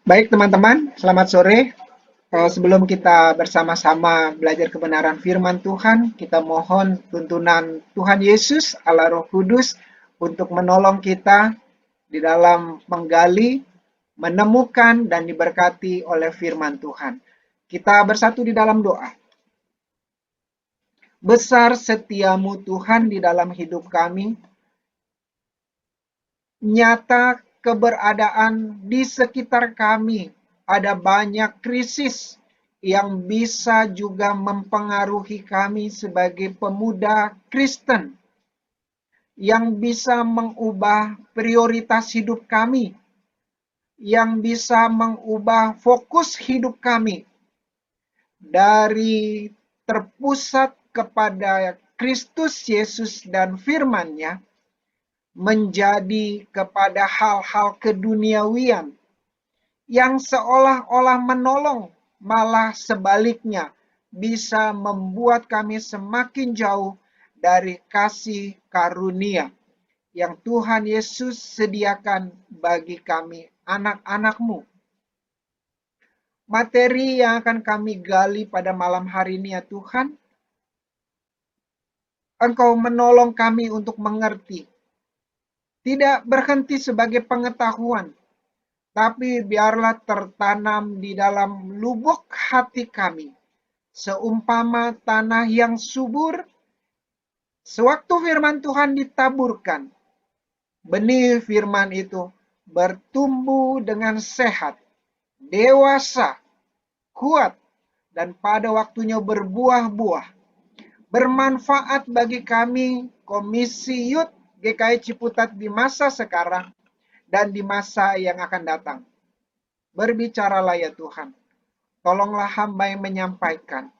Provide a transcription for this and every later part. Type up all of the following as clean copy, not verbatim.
Baik teman-teman, selamat sore. Sebelum kita bersama-sama belajar kebenaran firman Tuhan, kita mohon tuntunan Tuhan Yesus, Allah Roh Kudus, untuk menolong kita di dalam menggali, menemukan, dan diberkati oleh firman Tuhan. Kita bersatu di dalam doa. Besar setiamu Tuhan di dalam hidup kami, nyata keberadaan di sekitar kami ada banyak krisis yang bisa juga mempengaruhi kami sebagai pemuda Kristen, yang bisa mengubah prioritas hidup kami, yang bisa mengubah fokus hidup kami dari terpusat kepada Kristus Yesus dan firman-Nya menjadi kepada hal-hal keduniawian yang seolah-olah menolong, malah sebaliknya bisa membuat kami semakin jauh dari kasih karunia yang Tuhan Yesus sediakan bagi kami, anak-anak-Mu. Materi yang akan kami gali pada malam hari ini ya Tuhan, Engkau menolong kami untuk mengerti. Tidak berhenti sebagai pengetahuan, tapi biarlah tertanam di dalam lubuk hati kami, seumpama tanah yang subur. Sewaktu firman Tuhan ditaburkan, benih firman itu bertumbuh dengan sehat, dewasa, kuat, dan pada waktunya berbuah-buah, bermanfaat bagi kami, Komisi Youth GKI Ciputat di masa sekarang dan di masa yang akan datang. Berbicaralah ya Tuhan. Tolonglah hamba yang menyampaikan.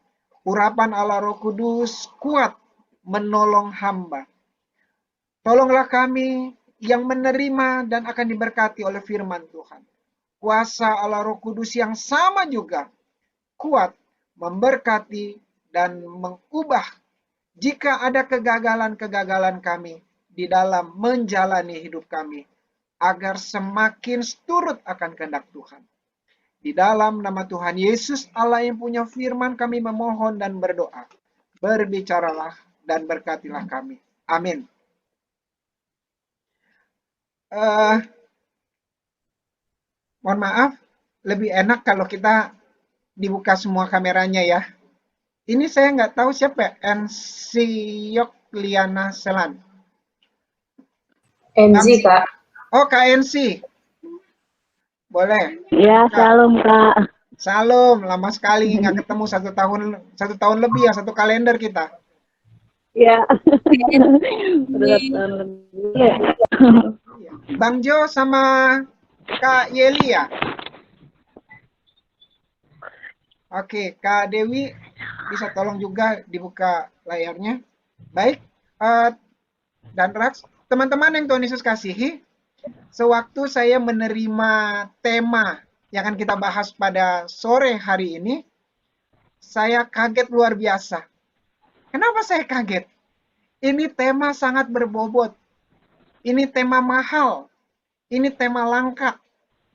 Urapan Allah Roh Kudus kuat menolong hamba. Tolonglah kami yang menerima dan akan diberkati oleh firman Tuhan. Kuasa Allah Roh Kudus yang sama juga kuat memberkati dan mengubah jika ada kegagalan-kegagalan kami di dalam menjalani hidup kami, agar semakin turut akan kehendak Tuhan. Di dalam nama Tuhan Yesus, Allah yang punya firman, kami memohon dan berdoa. Berbicaralah dan berkatilah kami. Amin. Mohon maaf, lebih enak kalau kita dibuka semua kameranya ya. Ini saya nggak tahu siapa, Ensiok Liana Selan. NZ, Kak. Oh, KNC. Boleh. Ya, salam Kak. Salam, lama sekali nggak ketemu 1 tahun lebih ya, 1 kalender kita. Ya. Udah tahun lebih. Bang Jo sama Kak Yeli ya. Oke, Kak Dewi bisa tolong juga dibuka layarnya. Baik, dan Rax, teman-teman yang Tuhan Yesus kasihi, sewaktu saya menerima tema yang akan kita bahas pada sore hari ini, saya kaget luar biasa. Kenapa saya kaget? Ini tema sangat berbobot. Ini tema mahal. Ini tema langka.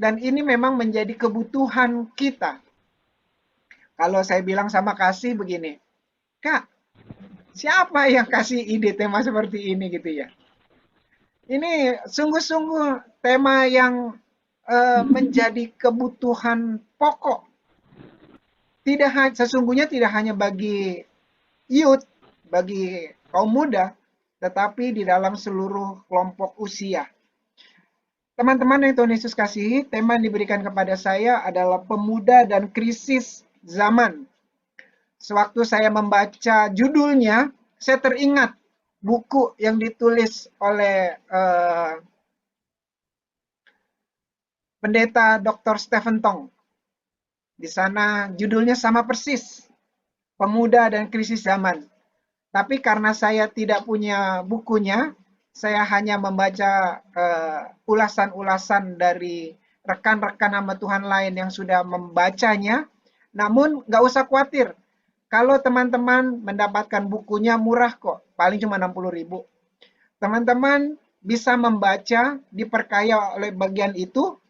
Dan ini memang menjadi kebutuhan kita. Kalau saya bilang sama Kasih begini, Kak, siapa yang kasih ide tema seperti ini gitu ya? Ini sungguh-sungguh tema yang menjadi kebutuhan pokok. Sesungguhnya tidak hanya bagi youth, bagi kaum muda, tetapi di dalam seluruh kelompok usia. Teman-teman yang Tuhan Yesus kasihi, tema yang diberikan kepada saya adalah pemuda dan krisis zaman. Sewaktu saya membaca judulnya, saya teringat buku yang ditulis oleh Pendeta Dr. Stephen Tong. Di sana judulnya sama persis, Pemuda dan Krisis Zaman. Tapi karena saya tidak punya bukunya, saya hanya membaca ulasan-ulasan dari rekan-rekan hamba Tuhan lain yang sudah membacanya. Namun nggak usah khawatir, kalau teman-teman mendapatkan bukunya murah kok, paling cuma 60.000. Teman-teman bisa membaca, diperkaya oleh bagian itu,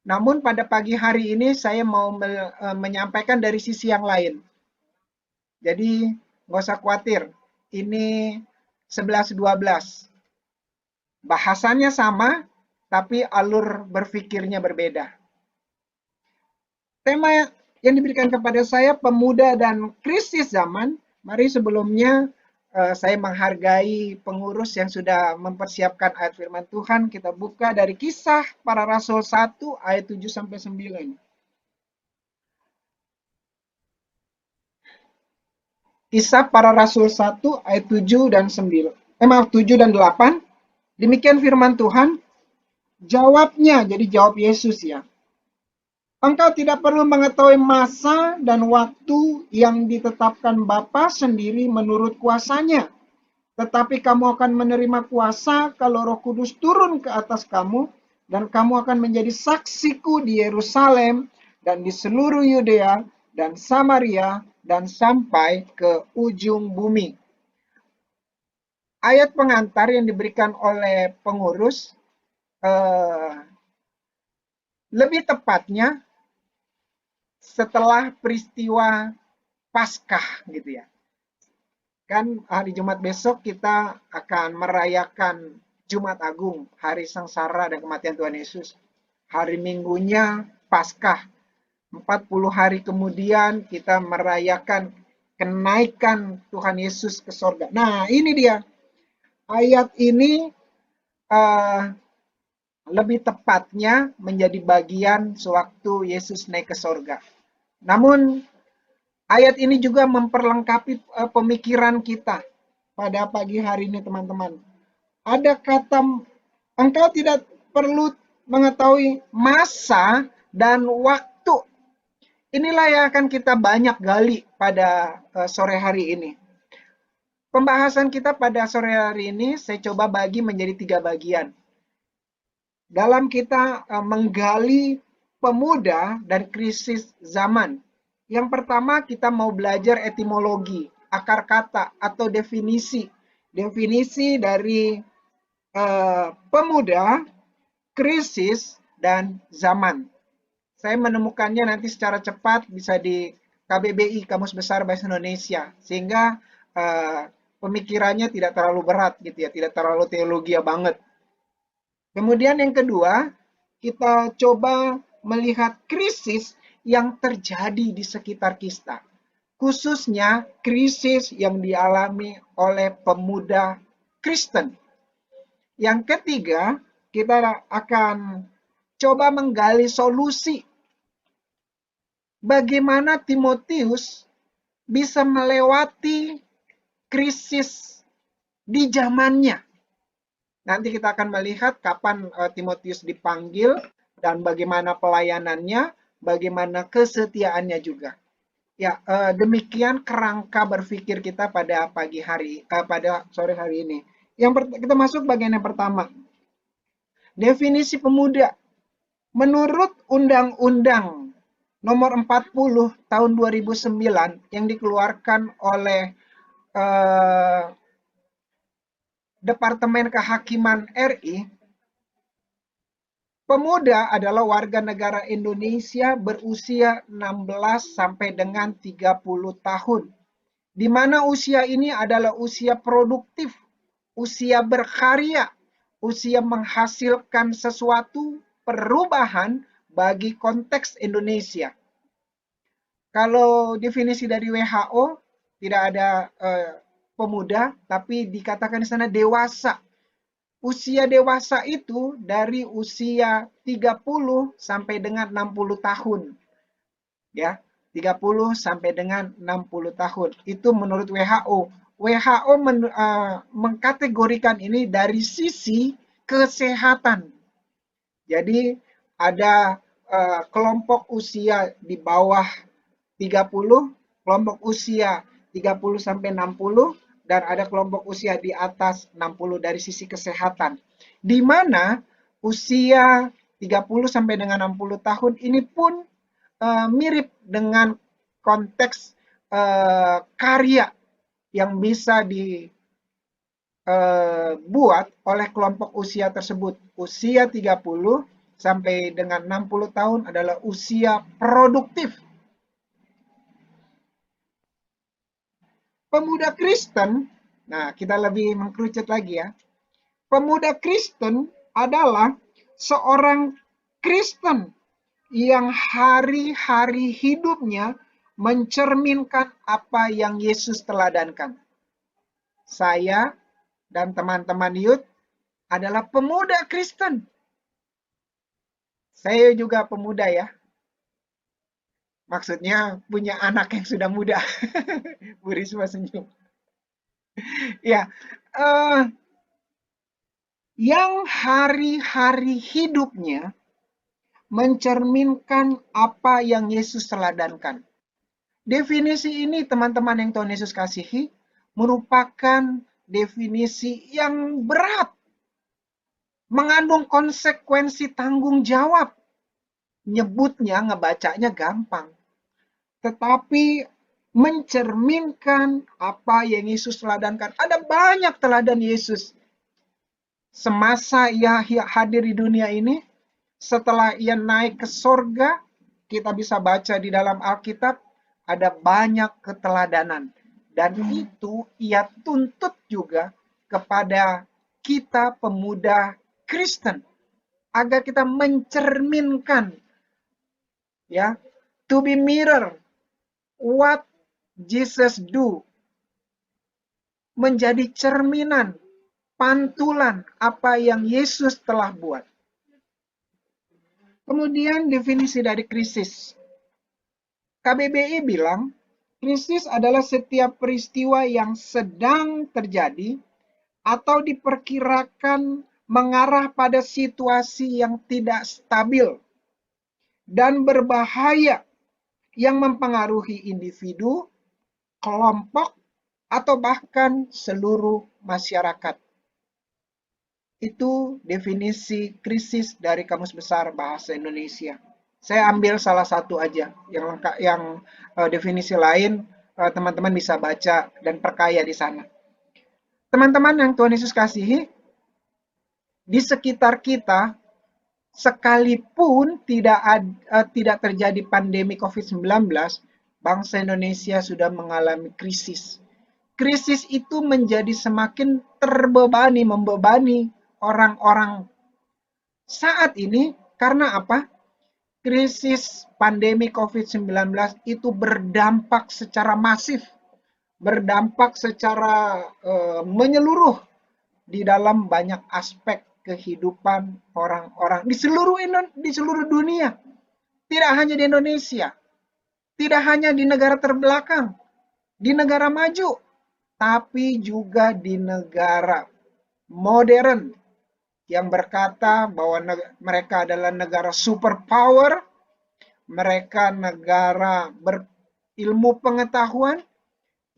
namun pada pagi hari ini saya mau menyampaikan dari sisi yang lain. Jadi nggak usah khawatir, ini 11-12. Bahasanya sama, tapi alur berpikirnya berbeda. Tema yang diberikan kepada saya, pemuda dan krisis zaman. Mari sebelumnya saya menghargai pengurus yang sudah mempersiapkan ayat firman Tuhan. Kita buka dari Kisah Para Rasul 1 ayat 7-9. Kisah Para Rasul 1 ayat 7 dan 9. Maaf, 7 dan 8. Demikian firman Tuhan. Jawabnya, jadi jawab Yesus ya. Engkau tidak perlu mengetahui masa dan waktu yang ditetapkan Bapa sendiri menurut kuasanya. Tetapi kamu akan menerima kuasa kalau Roh Kudus turun ke atas kamu, dan kamu akan menjadi saksiku di Yerusalem dan di seluruh Yudea dan Samaria dan sampai ke ujung bumi. Ayat pengantar yang diberikan oleh pengurus lebih tepatnya setelah peristiwa Paskah gitu ya. Kan hari Jumat besok kita akan merayakan Jumat Agung, hari sengsara dan kematian Tuhan Yesus. Hari Minggunya Paskah. 40 hari kemudian kita merayakan kenaikan Tuhan Yesus ke sorga. Nah ini dia. Ayat ini lebih tepatnya menjadi bagian sewaktu Yesus naik ke sorga. Namun ayat ini juga memperlengkapi pemikiran kita pada pagi hari ini teman-teman. Ada kata, engkau tidak perlu mengetahui masa dan waktu. Inilah yang akan kita banyak gali pada sore hari ini. Pembahasan kita pada sore hari ini saya coba bagi menjadi 3 bagian. Dalam kita menggali pemuda dan krisis zaman. Yang pertama kita mau belajar etimologi, akar kata atau definisi. Definisi dari pemuda, krisis, dan zaman. Saya menemukannya nanti secara cepat bisa di KBBI, Kamus Besar Bahasa Indonesia. Sehingga pemikirannya tidak terlalu berat gitu ya, tidak terlalu teologi banget. Kemudian yang kedua, kita coba melihat krisis yang terjadi di sekitar kita. Khususnya krisis yang dialami oleh pemuda Kristen. Yang ketiga, kita akan coba menggali solusi. Bagaimana Timotius bisa melewati krisis di zamannya. Nanti kita akan melihat kapan Timotius dipanggil dan bagaimana pelayanannya, bagaimana kesetiaannya juga. Ya, demikian kerangka berpikir kita pada pagi hari, pada sore hari ini. Kita masuk bagian yang pertama. Definisi pemuda. Menurut Undang-Undang Nomor 40 Tahun 2009 yang dikeluarkan oleh Departemen Kehakiman RI, pemuda adalah warga negara Indonesia berusia 16 sampai dengan 30 tahun. Di mana usia ini adalah usia produktif, usia berkarya, usia menghasilkan sesuatu perubahan bagi konteks Indonesia. Kalau definisi dari WHO tidak ada pemuda, tapi dikatakan di sana dewasa. Usia dewasa itu dari usia 30 sampai dengan 60 tahun. Ya, 30 sampai dengan 60 tahun. Itu menurut WHO. WHO mengkategorikan ini dari sisi kesehatan. Jadi ada kelompok usia di bawah 30, kelompok usia 30 sampai 60, dan ada kelompok usia di atas 60 dari sisi kesehatan. Di mana usia 30 sampai dengan 60 tahun ini pun mirip dengan konteks karya yang bisa dibuat oleh kelompok usia tersebut. Usia 30 sampai dengan 60 tahun adalah usia produktif. Pemuda Kristen, nah kita lebih mengkerucut lagi ya. Pemuda Kristen adalah seorang Kristen yang hari-hari hidupnya mencerminkan apa yang Yesus teladankan. Saya dan teman-teman youth adalah pemuda Kristen. Saya juga pemuda ya. Maksudnya punya anak yang sudah muda. Bu Risma senyum. Ya, yang hari-hari hidupnya mencerminkan apa yang Yesus teladankan. Definisi ini teman-teman yang Tuhan Yesus kasihi merupakan definisi yang berat, mengandung konsekuensi tanggung jawab. Nyebutnya, ngebacanya gampang, tetapi mencerminkan apa yang Yesus teladankan. Ada banyak teladan Yesus semasa ia hadir di dunia ini. Setelah ia naik ke sorga, kita bisa baca di dalam Alkitab, ada banyak keteladanan. Dan itu ia tuntut juga kepada kita pemuda Kristen, agar kita mencerminkan, ya, to be mirror what Jesus do, menjadi cerminan, pantulan apa yang Yesus telah buat. Kemudian definisi dari krisis. KBBI bilang, krisis adalah setiap peristiwa yang sedang terjadi atau diperkirakan mengarah pada situasi yang tidak stabil dan berbahaya yang mempengaruhi individu, kelompok, atau bahkan seluruh masyarakat. Itu definisi krisis dari Kamus Besar Bahasa Indonesia. Saya ambil salah satu aja, yang lengkap, yang definisi lain teman-teman bisa baca dan perkaya di sana. Teman-teman yang Tuhan Yesus kasihi, di sekitar kita, sekalipun tidak terjadi pandemi COVID-19, bangsa Indonesia sudah mengalami krisis. Krisis itu menjadi semakin membebani orang-orang saat ini. Karena apa? Krisis pandemi COVID-19 itu berdampak secara masif, berdampak secara menyeluruh di dalam banyak aspek kehidupan orang-orang di seluruh dunia. Tidak hanya di Indonesia, tidak hanya di negara terbelakang, di negara maju, tapi juga di negara modern yang berkata bahwa mereka adalah negara superpower, mereka negara berilmu pengetahuan,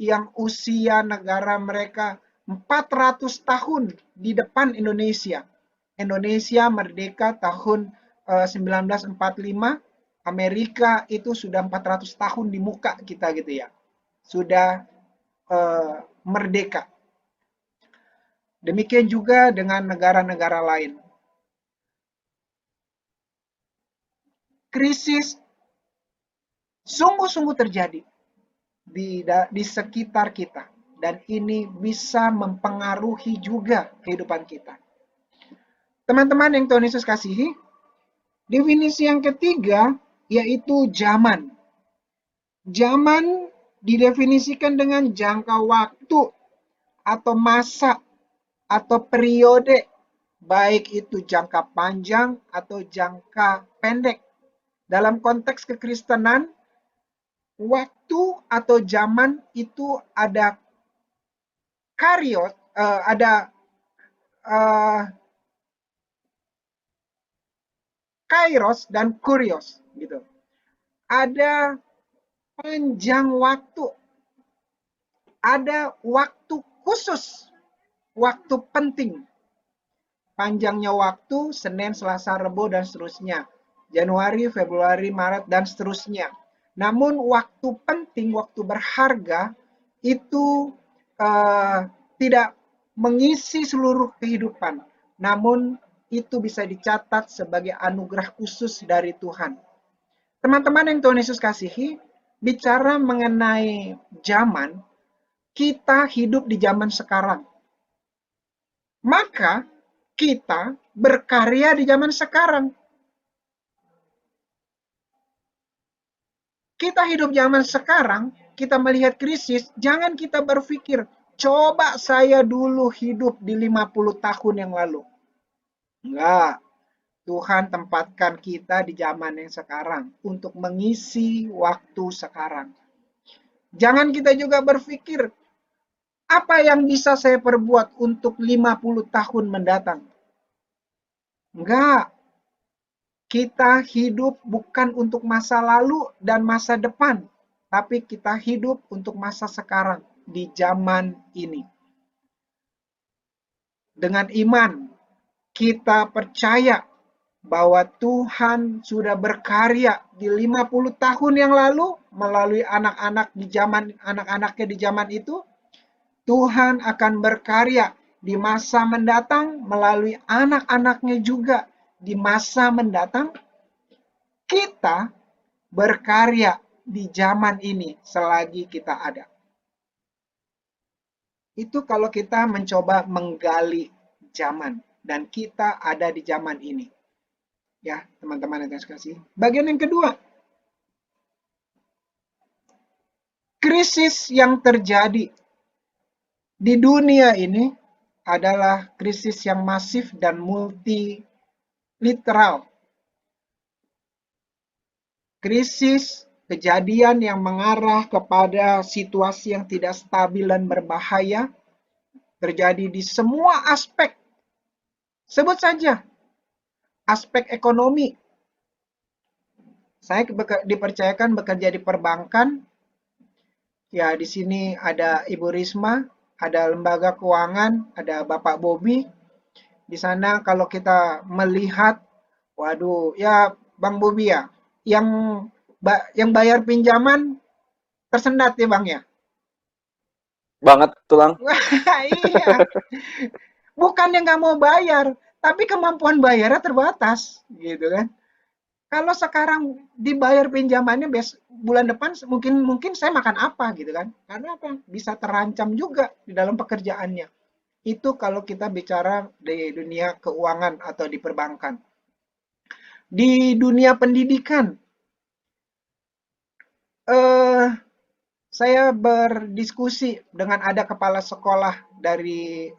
yang usia negara mereka 400 tahun di depan Indonesia. Indonesia merdeka tahun 1945, Amerika itu sudah 400 tahun di muka kita gitu ya. Sudah merdeka. Demikian juga dengan negara-negara lain. Krisis sungguh-sungguh terjadi di sekitar kita. Dan ini bisa mempengaruhi juga kehidupan kita. Teman-teman yang Tuhan Yesus kasihi, definisi yang ketiga yaitu zaman. Zaman didefinisikan dengan jangka waktu atau masa atau periode, baik itu jangka panjang atau jangka pendek. Dalam konteks kekristenan, waktu atau zaman itu ada kairos dan kurios gitu. Ada panjang waktu, ada waktu khusus, waktu penting. Panjangnya waktu Senin, Selasa, Rebo, dan seterusnya. Januari, Februari, Maret, dan seterusnya. Namun waktu penting, waktu berharga itu eh, tidak mengisi seluruh kehidupan. Namun itu bisa dicatat sebagai anugerah khusus dari Tuhan. Teman-teman yang Tuhan Yesus kasihi, bicara mengenai zaman, kita hidup di zaman sekarang. Maka kita berkarya di zaman sekarang. Kita hidup zaman sekarang, kita melihat krisis, jangan kita berpikir, coba saya dulu hidup di 50 tahun yang lalu. Enggak, Tuhan tempatkan kita di zaman yang sekarang untuk mengisi waktu sekarang. Jangan kita juga berpikir, apa yang bisa saya perbuat untuk 50 tahun mendatang? Enggak, kita hidup bukan untuk masa lalu dan masa depan, tapi kita hidup untuk masa sekarang di zaman ini. Dengan iman, kita percaya bahwa Tuhan sudah berkarya di 50 tahun yang lalu melalui anak-anak di zaman anak-anaknya di zaman itu. Tuhan akan berkarya di masa mendatang melalui anak-anaknya juga di masa mendatang. Kita berkarya di zaman ini selagi kita ada. Itu kalau kita mencoba menggali zaman dan kita ada di zaman ini. Ya, teman-teman yang saya kasih. Bagian yang kedua, krisis yang terjadi di dunia ini adalah krisis yang masif dan multilateral. Krisis kejadian yang mengarah kepada situasi yang tidak stabil dan berbahaya terjadi di semua aspek. Sebut saja aspek ekonomi. Saya dipercayakan bekerja di perbankan. Ya, di sini ada Ibu Risma, ada lembaga keuangan, ada Bapak Bobi. Di sana kalau kita melihat, waduh, ya Bang Bobi ya, yang bayar pinjaman tersendat ya Bang ya. Banget tulang. Wah, iya. Bukannya nggak mau bayar, tapi kemampuan bayarnya terbatas, gitu kan. Kalau sekarang dibayar pinjamannya bulan depan mungkin saya makan apa gitu kan. Karena apa? Bisa terancam juga di dalam pekerjaannya. Itu kalau kita bicara di dunia keuangan atau di perbankan. Di dunia pendidikan, eh, saya berdiskusi dengan ada kepala sekolah dari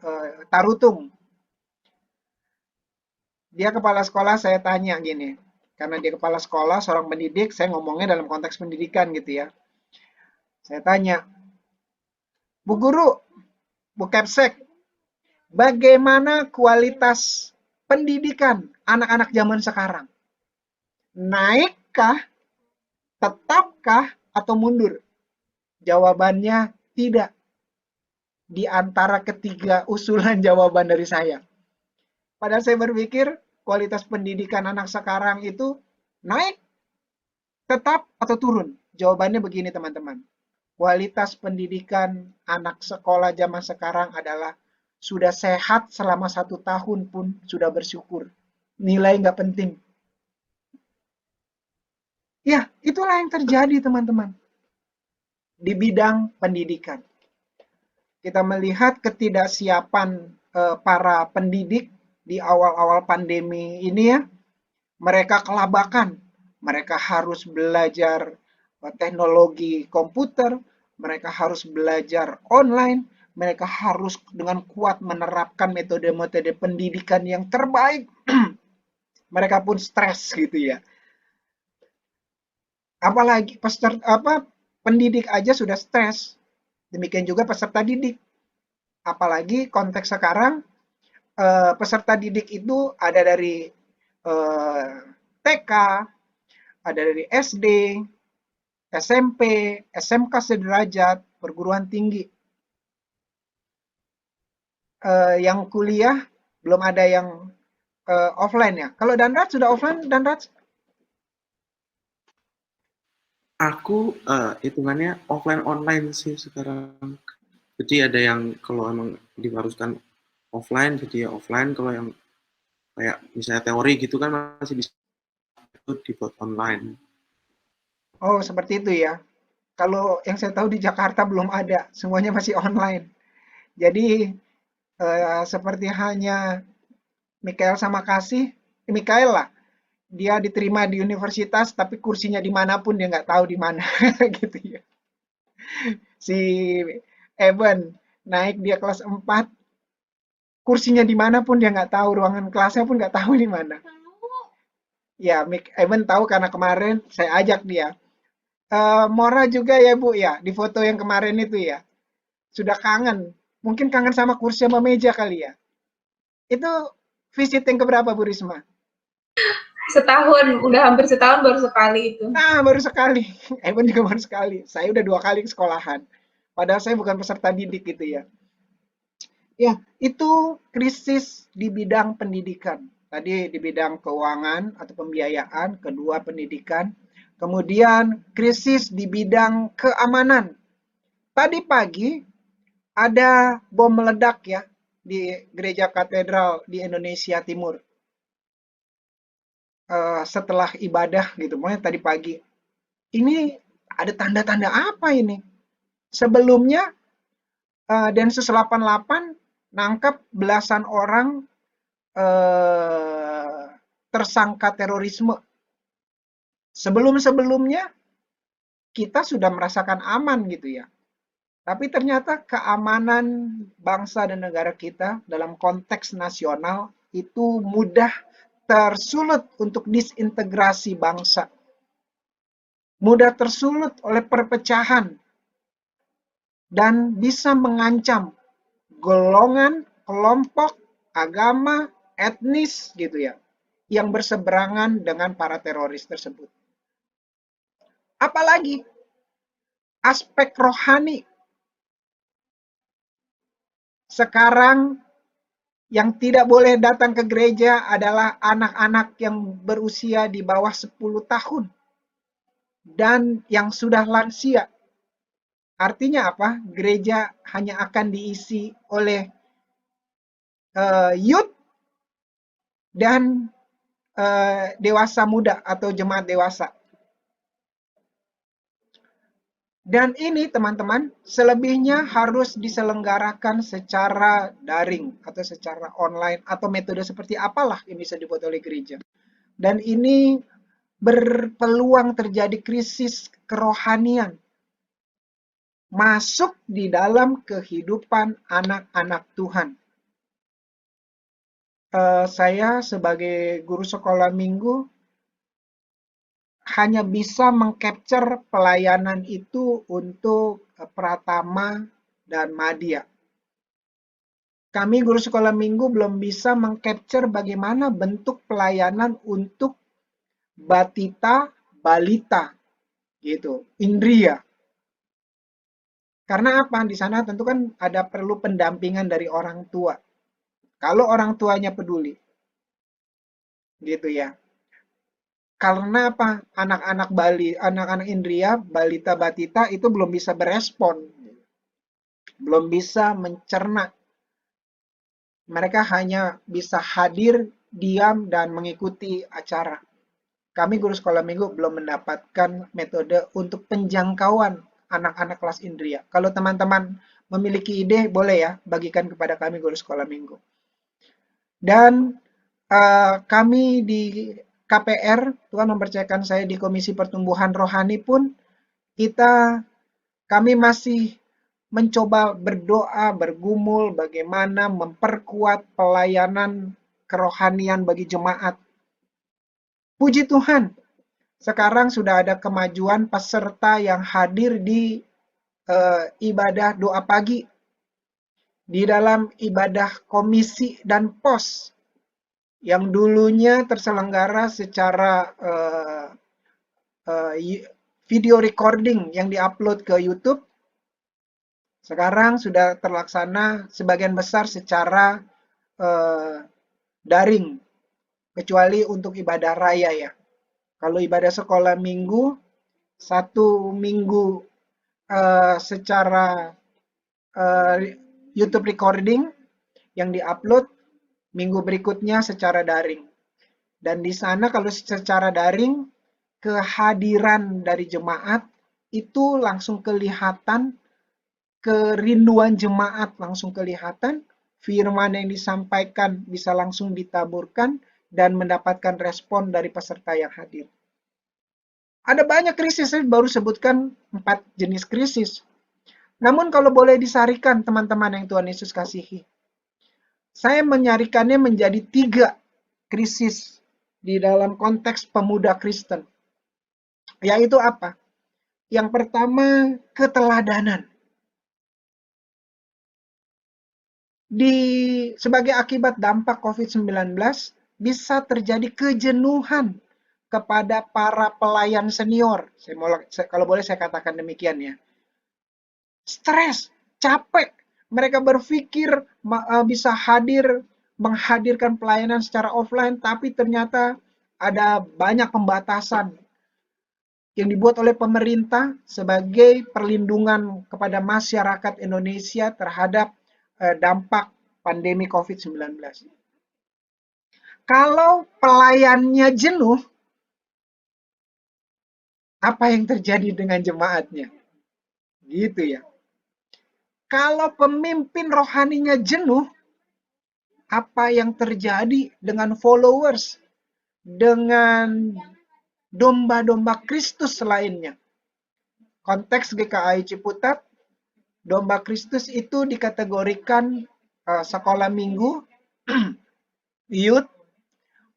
Tarutung. Dia kepala sekolah, saya tanya gini, karena dia kepala sekolah, seorang pendidik, saya ngomongnya dalam konteks pendidikan gitu ya. Saya tanya, Bu Guru, Bu Kepsek, bagaimana kualitas pendidikan anak-anak zaman sekarang? Naikkah, tetapkah, atau mundur? Jawabannya tidak. Di antara ketiga usulan jawaban dari saya. Padahal saya berpikir kualitas pendidikan anak sekarang itu naik, tetap, atau turun. Jawabannya begini teman-teman. Kualitas pendidikan anak sekolah zaman sekarang adalah sudah sehat selama 1 tahun pun sudah bersyukur. Nilai nggak penting. Ya, itulah yang terjadi teman-teman di bidang pendidikan. Kita melihat ketidaksiapan para pendidik di awal-awal pandemi ini ya, mereka kelabakan. Mereka harus belajar teknologi komputer, mereka harus belajar online, mereka harus dengan kuat menerapkan metode-metode pendidikan yang terbaik. Mereka pun stres gitu ya. Apalagi pendidik aja sudah stres. Demikian juga peserta didik. Apalagi konteks sekarang peserta didik itu ada dari TK, ada dari SD, SMP, SMK sederajat, perguruan tinggi. Yang kuliah belum ada yang offline ya. Kalau Danrat sudah offline, Danrat? Aku hitungannya offline online sih sekarang. Jadi ada yang kalau emang diharuskan offline jadi ya offline, kalau yang kayak misalnya teori gitu kan masih bisa dibuat online. Oh, seperti itu ya. Kalau yang saya tahu di Jakarta belum ada, semuanya masih online. Jadi seperti hanya Mikael sama Kasih, Mikael lah, dia diterima di universitas tapi kursinya dimanapun dia nggak tahu di mana gitu ya. Si Evan naik dia kelas 4, kursinya dimanapun dia nggak tahu, ruangan kelasnya pun nggak tahu di mana. Ya, Evan tahu karena kemarin saya ajak dia. Mora juga ya Bu ya, di foto yang kemarin itu ya. Sudah kangen. Mungkin kangen sama kursi sama meja kali ya. Itu visit yang keberapa Bu Risma? Setahun, udah hampir setahun baru sekali itu. Nah, baru sekali. Evan juga baru sekali. Saya udah 2 kali ke sekolahan. Padahal saya bukan peserta didik gitu ya. Ya, itu krisis di bidang pendidikan. Tadi di bidang keuangan atau pembiayaan, kedua pendidikan. Kemudian krisis di bidang keamanan. Tadi pagi ada bom meledak ya di gereja katedral di Indonesia Timur. Setelah ibadah gitu, pokoknya tadi pagi. Ini ada tanda-tanda apa ini? Sebelumnya Densus 88 nangkap belasan orang tersangka terorisme. Sebelum-sebelumnya kita sudah merasakan aman gitu ya. Tapi ternyata keamanan bangsa dan negara kita dalam konteks nasional itu mudah tersulut untuk disintegrasi bangsa. Mudah tersulut oleh perpecahan dan bisa mengancam golongan, kelompok, agama, etnis gitu ya, yang berseberangan dengan para teroris tersebut. Apalagi aspek rohani. Sekarang yang tidak boleh datang ke gereja adalah anak-anak yang berusia di bawah 10 tahun dan yang sudah lansia. Artinya apa? Gereja hanya akan diisi oleh youth dan dewasa muda atau jemaat dewasa. Dan ini teman-teman, selebihnya harus diselenggarakan secara daring atau secara online atau metode seperti apalah yang bisa dibuat oleh gereja. Dan ini berpeluang terjadi krisis kerohanian masuk di dalam kehidupan anak-anak Tuhan. Saya sebagai guru sekolah minggu hanya bisa mengcapture pelayanan itu untuk Pratama dan Madya. Kami guru sekolah minggu belum bisa mengcapture bagaimana bentuk pelayanan untuk batita, balita, gitu, indria. Karena apa? Di sana tentu kan ada perlu pendampingan dari orang tua. Kalau orang tuanya peduli, gitu ya. Karena apa? Anak-anak Bali, anak-anak indria, balita, batita itu belum bisa berespon, belum bisa mencerna. Mereka hanya bisa hadir, diam, dan mengikuti acara. Kami guru sekolah minggu belum mendapatkan metode untuk penjangkauan anak-anak kelas indria. Kalau teman-teman memiliki ide, boleh ya bagikan kepada kami guru sekolah minggu. Dan kami di KPR, Tuhan mempercayakan saya di Komisi Pertumbuhan Rohani pun, kami masih mencoba berdoa, bergumul bagaimana memperkuat pelayanan kerohanian bagi jemaat. Puji Tuhan, sekarang sudah ada kemajuan peserta yang hadir di ibadah doa pagi, di dalam ibadah komisi dan pos, yang dulunya terselenggara secara video recording yang diupload ke YouTube, sekarang sudah terlaksana sebagian besar secara daring, kecuali untuk ibadah raya ya. Kalau ibadah sekolah minggu, 1 minggu secara YouTube recording yang diupload, minggu berikutnya secara daring. Dan di sana kalau secara daring, kehadiran dari jemaat itu langsung kelihatan, kerinduan jemaat langsung kelihatan, firman yang disampaikan bisa langsung ditaburkan, dan mendapatkan respon dari peserta yang hadir. Ada banyak krisis, saya baru sebutkan 4 jenis krisis. Namun kalau boleh disarikan teman-teman yang Tuhan Yesus kasihi, saya menyarikannya menjadi 3 krisis di dalam konteks pemuda Kristen. Yaitu apa? Yang pertama, keteladanan. Sebagai akibat dampak COVID-19, bisa terjadi kejenuhan kepada para pelayan senior. Kalau boleh saya katakan demikian ya. Stres, capek. Mereka berpikir bisa menghadirkan pelayanan secara offline, tapi ternyata ada banyak pembatasan yang dibuat oleh pemerintah sebagai perlindungan kepada masyarakat Indonesia terhadap dampak pandemi COVID-19. Kalau pelayannya jenuh, apa yang terjadi dengan jemaatnya? Gitu ya. Kalau pemimpin rohaninya jenuh, apa yang terjadi dengan followers, dengan domba-domba Kristus lainnya? Konteks GKI Ciputat, domba Kristus itu dikategorikan sekolah minggu, youth,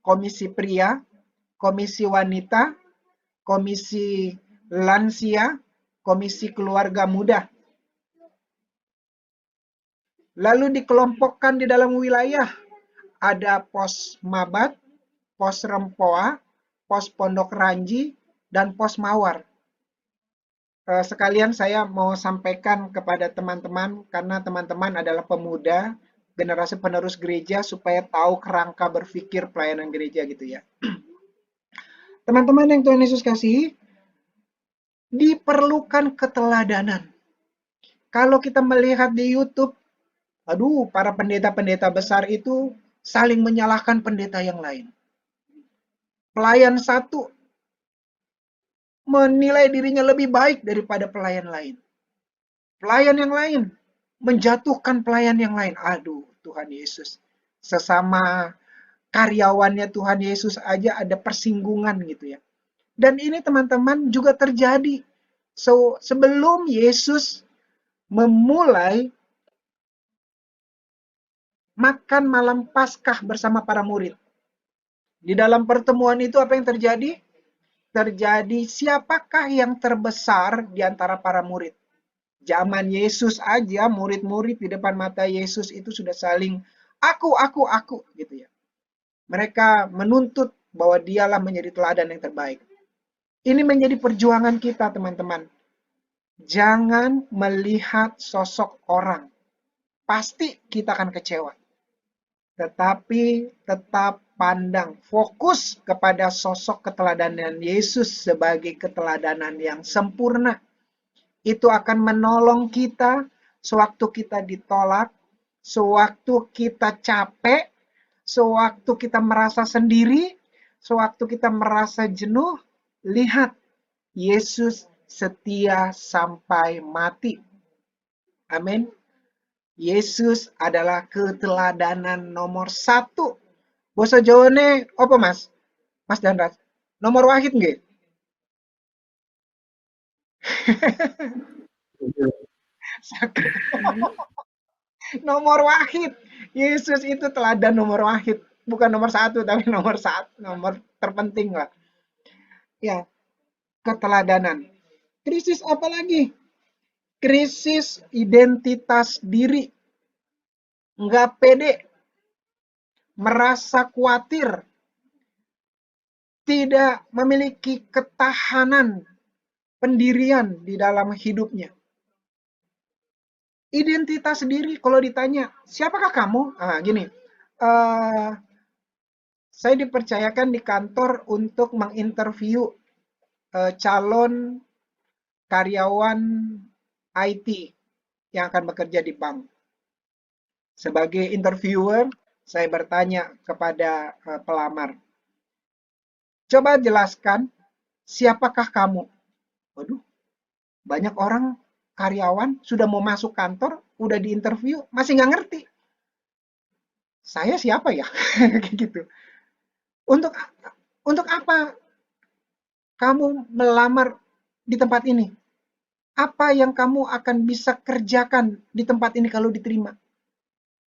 komisi pria, komisi wanita, komisi lansia, komisi keluarga muda. Lalu dikelompokkan di dalam wilayah, ada pos Mabat, pos Rempoa, pos Pondok Ranji, dan pos Mawar. Sekalian saya mau sampaikan kepada teman-teman, karena teman-teman adalah pemuda, generasi penerus gereja, supaya tahu kerangka berpikir pelayanan gereja gitu ya. Teman-teman yang Tuhan Yesus kasihi, diperlukan keteladanan. Kalau kita melihat di YouTube, para pendeta-pendeta besar itu saling menyalahkan pendeta yang lain. Pelayan satu menilai dirinya lebih baik daripada pelayan lain. Pelayan yang lain menjatuhkan pelayan yang lain. Tuhan Yesus. Sesama karyawannya Tuhan Yesus aja ada persinggungan gitu ya. Dan ini teman-teman juga terjadi. Sebelum Yesus memulai makan malam Paskah bersama para murid. Di dalam pertemuan itu apa yang terjadi? Terjadi siapakah yang terbesar di antara para murid. Zaman Yesus aja, murid-murid di depan mata Yesus itu sudah saling aku gitu ya. Mereka menuntut bahwa dialah menjadi teladan yang terbaik. Ini menjadi perjuangan kita teman-teman. Jangan melihat sosok orang. Pasti kita akan kecewa. Tetapi tetap pandang, fokus kepada sosok keteladanan Yesus sebagai keteladanan yang sempurna. Itu akan menolong kita sewaktu kita ditolak, sewaktu kita capek, sewaktu kita merasa sendiri, sewaktu kita merasa jenuh. Lihat, Yesus setia sampai mati. Amin. Yesus adalah keteladanan nomor 1. Basa Jawane apa Mas? Mas Dandras. Nomor wahid nggih? Nomor wahid. Yesus itu teladan nomor wahid. Bukan nomor 1, tapi nomor terpenting lah. Ya, keteladanan. Krisis apa lagi? Krisis identitas diri. Nggak pede. Merasa khawatir. Tidak memiliki ketahanan pendirian di dalam hidupnya. Identitas diri, kalau ditanya, siapakah kamu? Gini, saya dipercayakan di kantor untuk menginterview calon karyawan IT yang akan bekerja di bank. Sebagai interviewer, saya bertanya kepada pelamar, coba jelaskan siapakah kamu? Waduh, banyak orang karyawan sudah mau masuk kantor, udah diinterview, masih nggak ngerti. Saya siapa ya? Kayak gitu. Untuk untuk apa kamu melamar di tempat ini? Apa yang kamu akan bisa kerjakan di tempat ini kalau diterima?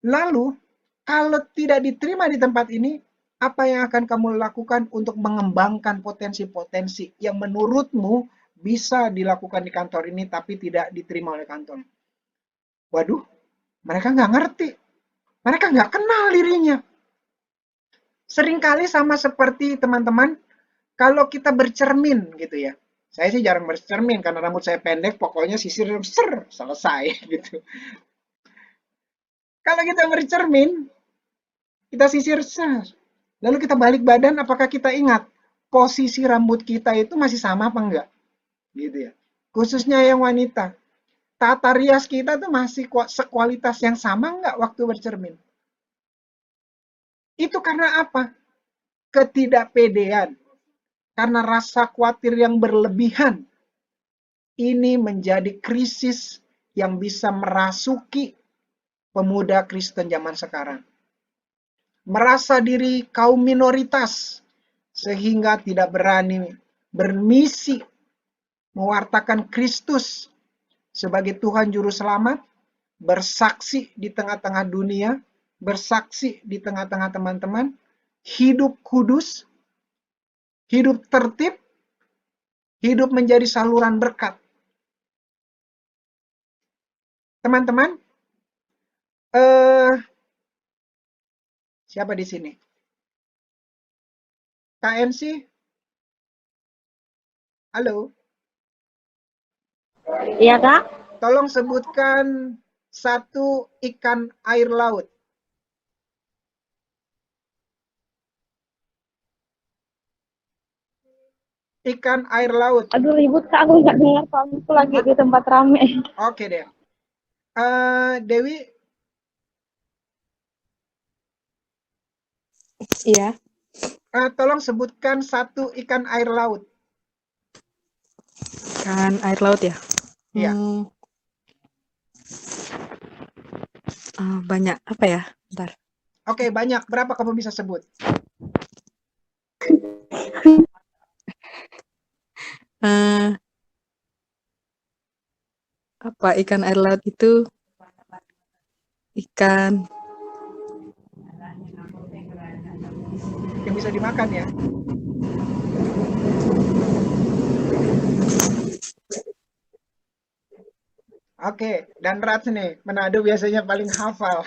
Lalu, kalau tidak diterima di tempat ini, apa yang akan kamu lakukan untuk mengembangkan potensi-potensi yang menurutmu bisa dilakukan di kantor ini tapi tidak diterima oleh kantor? Waduh, mereka nggak ngerti. Mereka nggak kenal dirinya. Seringkali sama seperti teman-teman, kalau kita bercermin gitu ya. Saya sih jarang bercermin karena rambut saya pendek, pokoknya sisir ser selesai gitu. Kalau kita bercermin, kita sisir ser. Lalu kita balik badan, apakah kita ingat posisi rambut kita itu masih sama apa enggak? Gitu ya. Khususnya yang wanita. Tata rias kita tuh masih sekualitas yang sama enggak waktu bercermin? Itu karena apa? Ketidakpedean. Karena rasa khawatir yang berlebihan. Ini menjadi krisis yang bisa merasuki pemuda Kristen zaman sekarang. Merasa diri kaum minoritas sehingga tidak berani bermisi mewartakan Kristus sebagai Tuhan Juru Selamat, bersaksi di tengah-tengah dunia, bersaksi di tengah-tengah teman-teman, hidup kudus, hidup tertib, hidup menjadi saluran berkat. Teman-teman, siapa di sini? KNC? Halo? Iya, Kak? Tolong sebutkan satu ikan air laut. Ikan air laut. Aduh, ribut, Kak. Aku nggak dengar soalnya aku lagi di tempat rame. Oke deh. Dewi, Iya, tolong sebutkan satu ikan air laut. kan air laut ya. Iya. Banyak apa ya? Bentar. Oke, banyak. Berapa kamu bisa sebut? Eh, apa ikan air laut itu? Ikan Yang bisa dimakan ya? Oke, dan Rats nih, Manado biasanya paling hafal.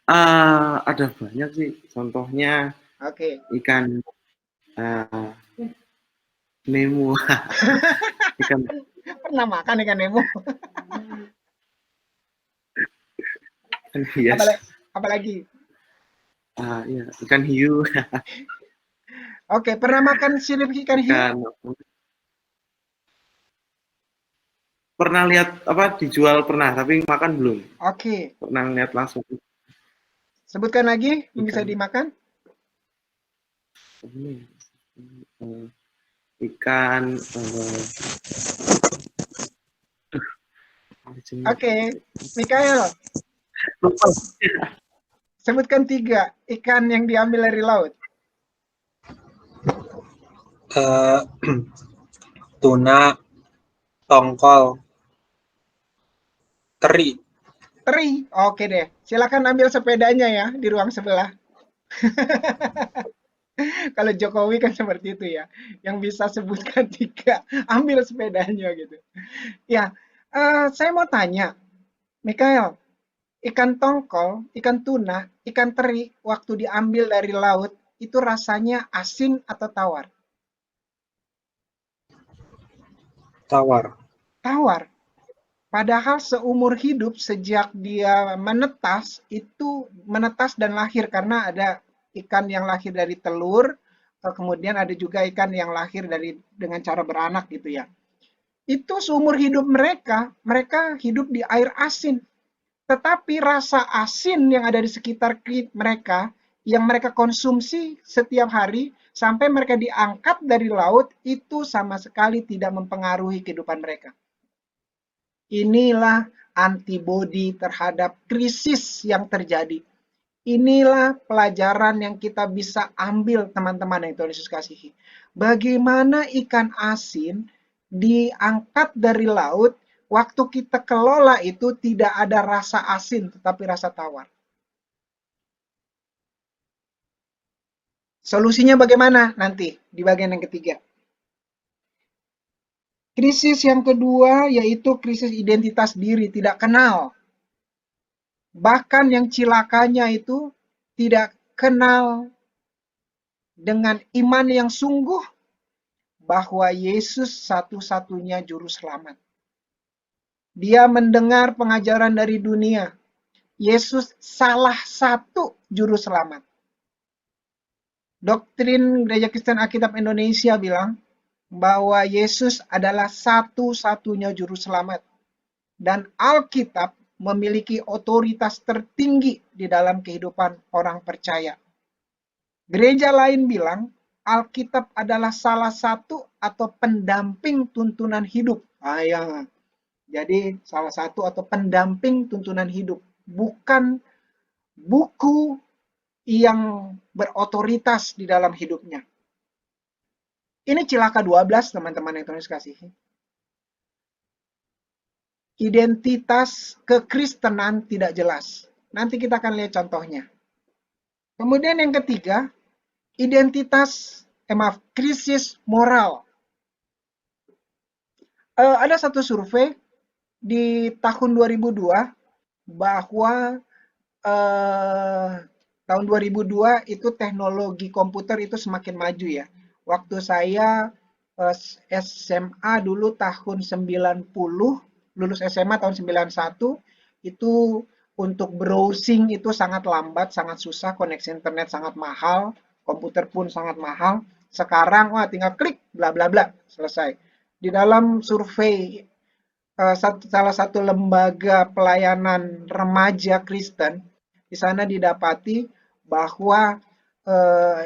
Ada banyak sih. Contohnya Oke. ikan Nemo. Ikan Pernah makan ikan Nemo? hias. Apalagi? Iya, ikan hiu. Oke, pernah makan sirip ikan hiu? Pernah lihat apa dijual pernah, tapi makan belum. Oke. Pernah lihat langsung. Sebutkan lagi yang bisa dimakan. Ikan. Oke, Mikael. Sebutkan 3 ikan yang diambil dari laut. Tuna, tongkol, teri. Teri. Oke deh. Silakan ambil sepedanya ya di ruang sebelah. Kalau Jokowi kan seperti itu ya. Yang bisa sebutkan 3, ambil sepedanya gitu. Ya, saya mau tanya, Mikael, ikan tongkol, ikan tuna, ikan teri, waktu diambil dari laut, itu rasanya asin atau tawar? Tawar. Tawar. Padahal seumur hidup sejak dia menetas, itu menetas dan lahir karena ada ikan yang lahir dari telur, kemudian ada juga ikan yang lahir dengan cara beranak gitu ya. Itu seumur hidup mereka, mereka hidup di air asin. Tetapi rasa asin yang ada di sekitar mereka, yang mereka konsumsi setiap hari, sampai mereka diangkat dari laut, itu sama sekali tidak mempengaruhi kehidupan mereka. Inilah antibodi terhadap krisis yang terjadi. Inilah pelajaran yang kita bisa ambil teman-teman yang Tuhan Yesus kasihi. Bagaimana ikan asin diangkat dari laut, waktu kita kelola itu tidak ada rasa asin, tetapi rasa tawar. Solusinya bagaimana nanti di bagian yang ketiga. Krisis yang kedua yaitu krisis identitas diri, tidak kenal. Bahkan yang cilakanya itu tidak kenal dengan iman yang sungguh bahwa Yesus satu-satunya juru selamat. Dia mendengar pengajaran dari dunia. Yesus salah satu juru selamat. Doktrin Gereja Kristen Alkitab Indonesia bilang bahwa Yesus adalah satu-satunya juru selamat. Dan Alkitab memiliki otoritas tertinggi di dalam kehidupan orang percaya. Gereja lain bilang Alkitab adalah salah satu atau pendamping tuntunan hidup. Jadi salah satu atau pendamping tuntunan hidup. Bukan buku yang berotoritas di dalam hidupnya. Ini cilaka 12 teman-teman yang Tuhan kasihi. Identitas kekristenan tidak jelas. Nanti kita akan lihat contohnya. Kemudian yang ketiga, krisis moral. Ada satu survei di tahun 2002 bahwa tahun 2002 itu teknologi komputer itu semakin maju ya. Waktu saya SMA dulu tahun 90, lulus SMA tahun 91, itu untuk browsing itu sangat lambat, sangat susah, koneksi internet sangat mahal, komputer pun sangat mahal. Sekarang tinggal klik bla bla bla, selesai. Di dalam survei salah satu lembaga pelayanan remaja Kristen, di sana didapati bahwa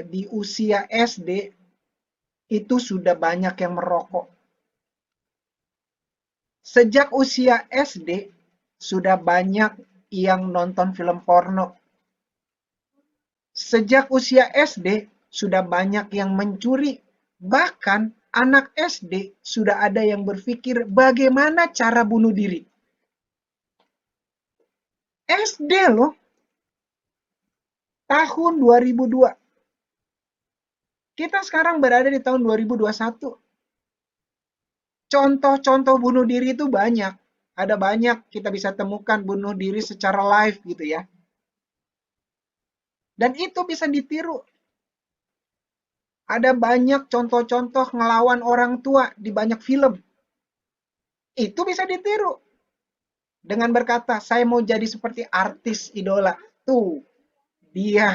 di usia SD itu sudah banyak yang merokok. Sejak usia SD sudah banyak yang nonton film porno. Sejak usia SD sudah banyak yang mencuri. Bahkan anak SD sudah ada yang berpikir bagaimana cara bunuh diri. SD loh. Tahun 2002. Kita sekarang berada di tahun 2021. Contoh-contoh bunuh diri itu banyak. Ada banyak kita bisa temukan bunuh diri secara live gitu ya. Dan itu bisa ditiru. Ada banyak contoh-contoh ngelawan orang tua di banyak film. Itu bisa ditiru. Dengan berkata, saya mau jadi seperti artis idola. Tuh, dia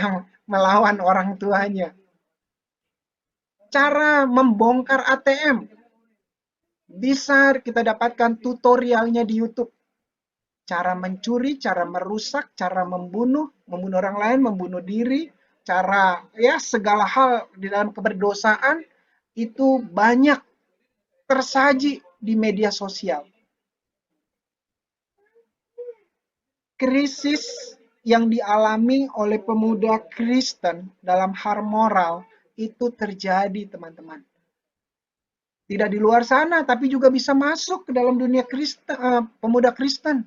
melawan orang tuanya. Cara membongkar ATM. Bisa kita dapatkan tutorialnya di YouTube. Cara mencuri, cara merusak, cara membunuh orang lain, membunuh diri, cara segala hal di dalam keberdosaan itu banyak tersaji di media sosial. Krisis yang dialami oleh pemuda Kristen dalam hal moral itu terjadi, teman-teman. Tidak di luar sana, tapi juga bisa masuk ke dalam dunia pemuda Kristen.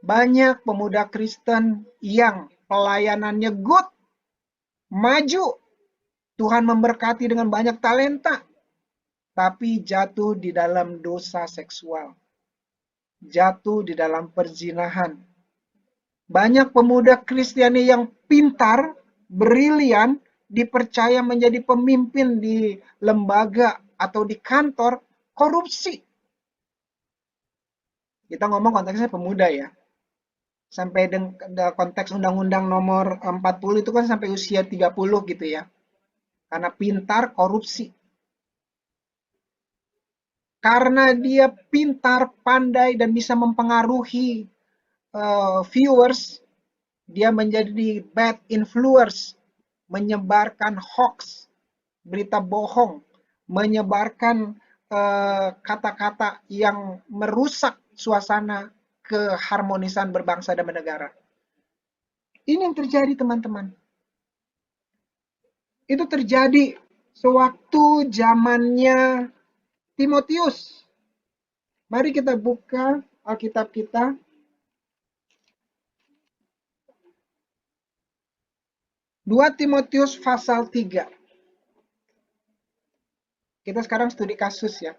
Banyak pemuda Kristen yang pelayanannya good, maju. Tuhan memberkati dengan banyak talenta, tapi jatuh di dalam dosa seksual. Jatuh di dalam perzinahan. Banyak pemuda Kristiani yang pintar, brilian, dipercaya menjadi pemimpin di lembaga atau di kantor, korupsi. Kita ngomong konteksnya pemuda ya. Sampai konteks Undang-Undang nomor 40 itu kan sampai usia 30 gitu ya. Karena pintar korupsi. Karena dia pintar, pandai, dan bisa mempengaruhi viewers, dia menjadi bad influence, menyebarkan hoax, berita bohong, menyebarkan kata-kata yang merusak suasana keharmonisan berbangsa dan bernegara. Ini yang terjadi, teman-teman. Itu terjadi sewaktu zamannya Timotius. Mari kita buka Alkitab kita. Dua Timotius pasal 3. Kita sekarang studi kasus ya.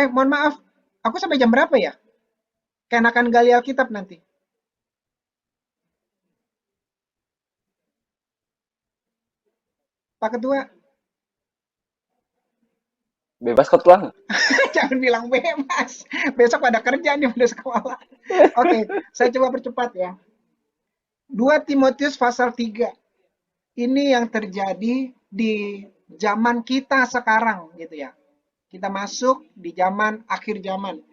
Mohon maaf. Aku sampai jam berapa ya? Keenakan gali Alkitab nanti. Pak Ketua. Bebas kok tulang. Jangan bilang bebas. Besok ada kerja nih pada sekolah. Oke, saya coba percepat ya. 2 Timotius pasal 3. Ini yang terjadi di zaman kita sekarang gitu ya. Kita masuk di zaman akhir zaman.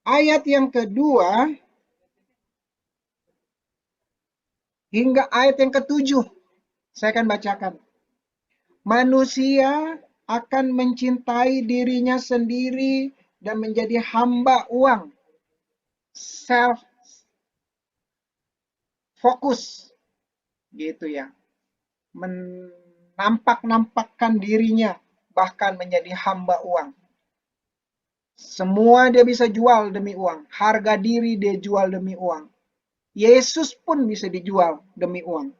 Ayat yang kedua hingga ayat yang ketujuh. Saya akan bacakan. Manusia akan mencintai dirinya sendiri dan menjadi hamba uang. Self fokus gitu ya. Menampak-nampakkan dirinya bahkan menjadi hamba uang. Semua dia bisa jual demi uang. Harga diri dia jual demi uang. Yesus pun bisa dijual demi uang.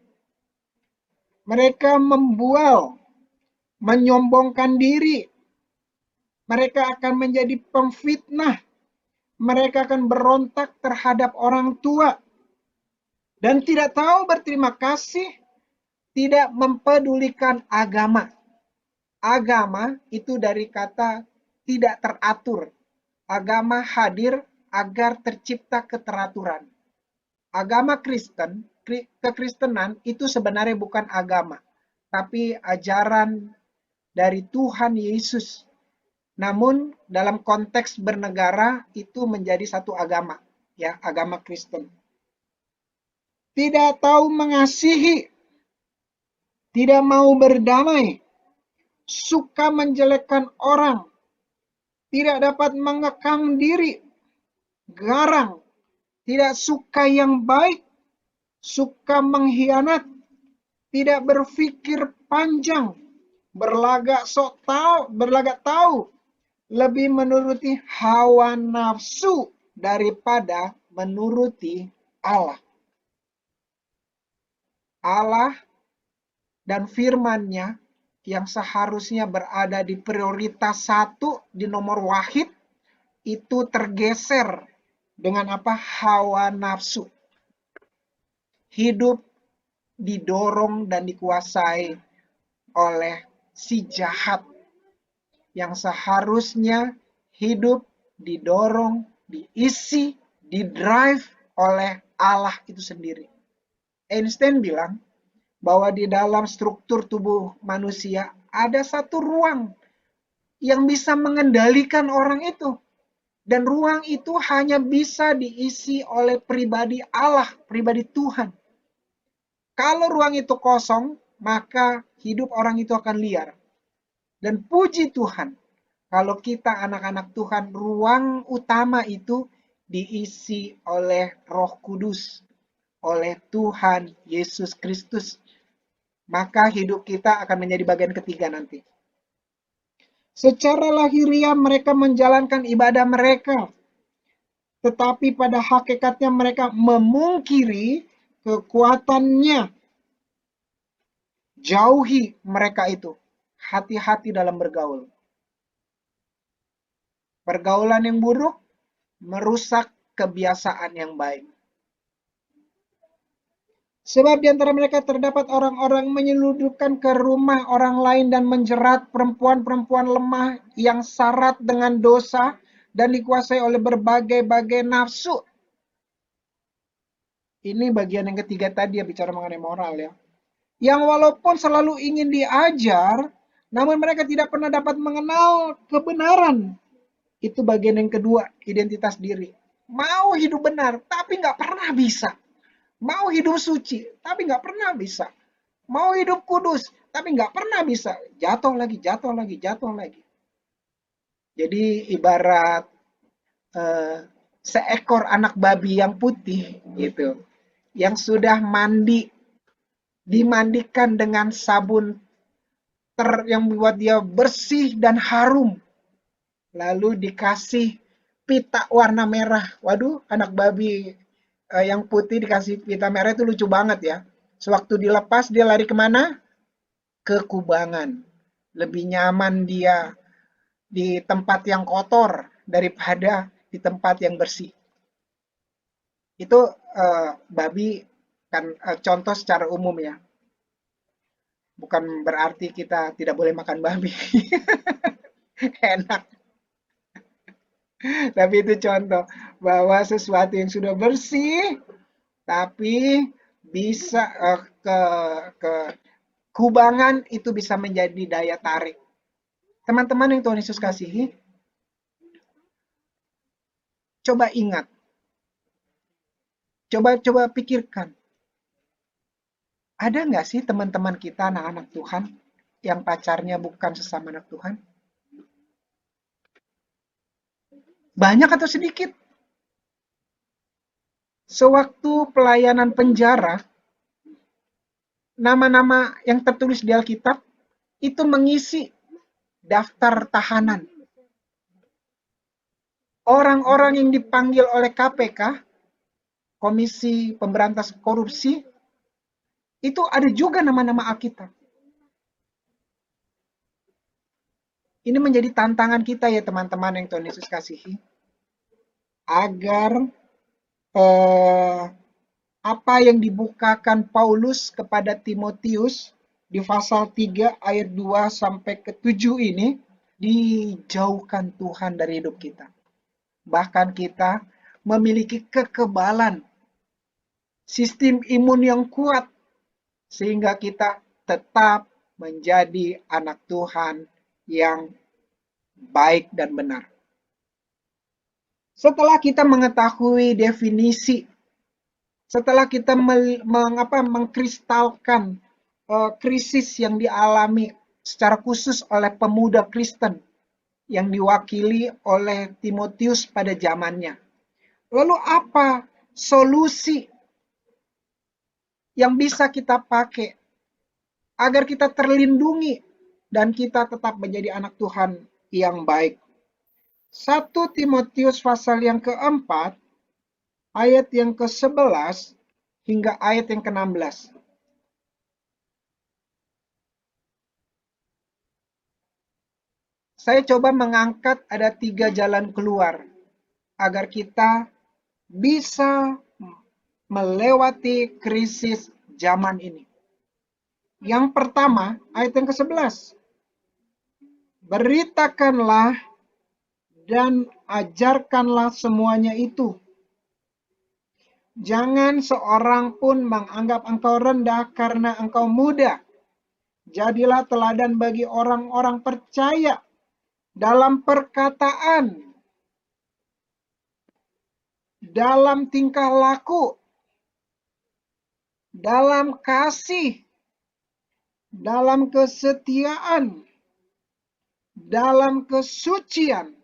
Mereka membual, menyombongkan diri. Mereka akan menjadi pemfitnah. Mereka akan berontak terhadap orang tua. Dan tidak tahu berterima kasih, tidak mempedulikan agama. Agama itu dari kata tidak teratur. Agama hadir agar tercipta keteraturan. Agama Kristen, kekristenan itu sebenarnya bukan agama, tapi ajaran dari Tuhan Yesus. Namun dalam konteks bernegara itu menjadi satu agama, ya, agama Kristen. Tidak tahu mengasihi, tidak mau berdamai, suka menjelekkan orang, tidak dapat mengekang diri, garang, tidak suka yang baik, suka mengkhianat, tidak berpikir panjang, berlagak tahu, lebih menuruti hawa nafsu daripada menuruti Allah. Allah dan firman-Nya yang seharusnya berada di prioritas 1 di nomor wahid itu tergeser dengan apa? Hawa nafsu. Hidup didorong dan dikuasai oleh si jahat yang seharusnya hidup didorong, diisi, didrive oleh Allah itu sendiri. Einstein bilang bahwa di dalam struktur tubuh manusia ada satu ruang yang bisa mengendalikan orang itu. Dan ruang itu hanya bisa diisi oleh pribadi Allah, pribadi Tuhan. Kalau ruang itu kosong, maka hidup orang itu akan liar. Dan puji Tuhan, kalau kita anak-anak Tuhan, ruang utama itu diisi oleh Roh Kudus, oleh Tuhan Yesus Kristus. Maka hidup kita akan menjadi bagian ketiga nanti. Secara lahiriah mereka menjalankan ibadah mereka, tetapi pada hakikatnya mereka memungkiri kekuatannya. Jauhi mereka itu. Hati-hati dalam bergaul. Pergaulan yang buruk merusak kebiasaan yang baik. Sebab di antara mereka terdapat orang-orang menyeludupkan ke rumah orang lain dan menjerat perempuan-perempuan lemah yang syarat dengan dosa dan dikuasai oleh berbagai-bagai nafsu. Ini bagian yang ketiga tadi ya, bicara mengenai moral ya. Yang walaupun selalu ingin diajar, namun mereka tidak pernah dapat mengenal kebenaran. Itu bagian yang kedua, identitas diri. Mau hidup benar, tapi nggak pernah bisa. Mau hidup suci, tapi nggak pernah bisa. Mau hidup kudus, tapi nggak pernah bisa. Jatuh lagi, jatuh lagi, jatuh lagi. Jadi ibarat seekor anak babi yang putih gitu, yang sudah dimandikan dengan sabun yang membuat dia bersih dan harum, lalu dikasih pita warna merah. Waduh, anak babi yang putih dikasih pita merah itu lucu banget ya. Sewaktu dilepas dia lari kemana? Ke kubangan. Lebih nyaman dia di tempat yang kotor daripada di tempat yang bersih. Itu babi kan contoh secara umum ya. Bukan berarti kita tidak boleh makan babi. Enak. Tapi itu contoh bahwa sesuatu yang sudah bersih tapi bisa ke kubangan itu bisa menjadi daya tarik. Teman-teman yang Tuhan Yesus kasihi, coba ingat. Coba pikirkan. Ada nggak sih teman-teman kita, anak-anak Tuhan, yang pacarnya bukan sesama anak Tuhan? Banyak atau sedikit? Sewaktu pelayanan penjara, nama-nama yang tertulis di Alkitab itu mengisi daftar tahanan. Orang-orang yang dipanggil oleh KPK, Komisi Pemberantas Korupsi, itu ada juga nama-nama Alkitab. Ini menjadi tantangan kita ya teman-teman yang Tuhan Yesus kasihi. Agar apa yang dibukakan Paulus kepada Timotius di pasal 3 ayat 2 sampai ke 7 ini dijauhkan Tuhan dari hidup kita. Bahkan kita memiliki kekebalan, sistem imun yang kuat, sehingga kita tetap menjadi anak Tuhan yang baik dan benar. Setelah kita mengetahui definisi, setelah kita mengkristalkan krisis yang dialami secara khusus oleh pemuda Kristen yang diwakili oleh Timotius pada zamannya. Lalu apa solusi yang bisa kita pakai agar kita terlindungi dan kita tetap menjadi anak Tuhan yang baik? 1 Timotius pasal yang keempat, ayat yang ke-11 hingga ayat yang ke-16. Saya coba mengangkat ada 3 jalan keluar agar kita bisa melewati krisis zaman ini. Yang pertama, ayat yang ke-11. Beritakanlah dan ajarkanlah semuanya itu. Jangan seorang pun menganggap engkau rendah karena engkau muda. Jadilah teladan bagi orang-orang percaya dalam perkataan, dalam tingkah laku, dalam kasih, dalam kesetiaan, dalam kesucian.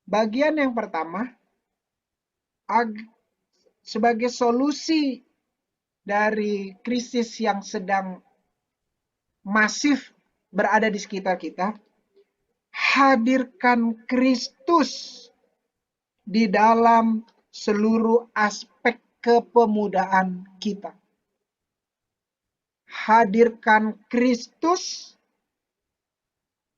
Bagian yang pertama, sebagai solusi dari krisis yang sedang masif berada di sekitar kita, hadirkan Kristus di dalam seluruh aspek kepemudaan kita. Hadirkan Kristus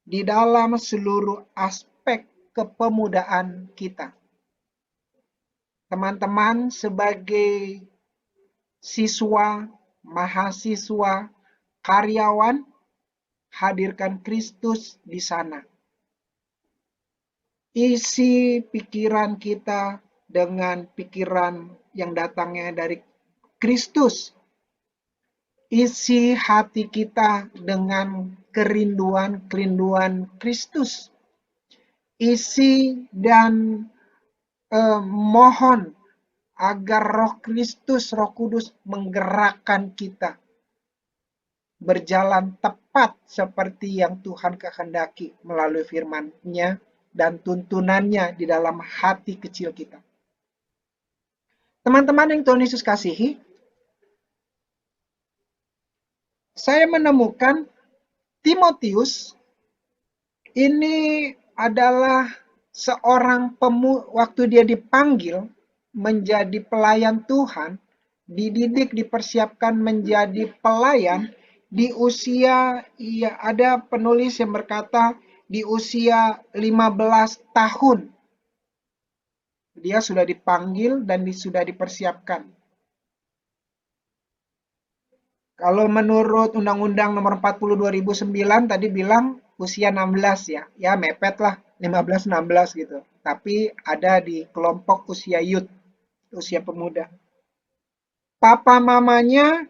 di dalam seluruh aspek kepemudaan kita. Teman-teman, sebagai siswa, mahasiswa, karyawan, hadirkan Kristus di sana. Isi pikiran kita dengan pikiran yang datangnya dari Kristus. Isi hati kita dengan kerinduan-kerinduan Kristus. Isi dan mohon agar Roh Kristus, Roh Kudus menggerakkan kita berjalan tepat seperti yang Tuhan kehendaki melalui firman-Nya dan tuntunannya di dalam hati kecil kita. Teman-teman yang Tuhan Yesus kasihi, saya menemukan Timotius ini adalah seorang waktu dia dipanggil menjadi pelayan Tuhan, dididik, dipersiapkan menjadi pelayan di usia, ada penulis yang berkata di usia 15 tahun. Dia sudah dipanggil dan sudah dipersiapkan. Kalau menurut Undang-Undang Nomor 40 2009 tadi bilang usia 16 ya. Ya mepet lah 15-16 gitu. Tapi ada di kelompok usia youth, usia pemuda. Papa mamanya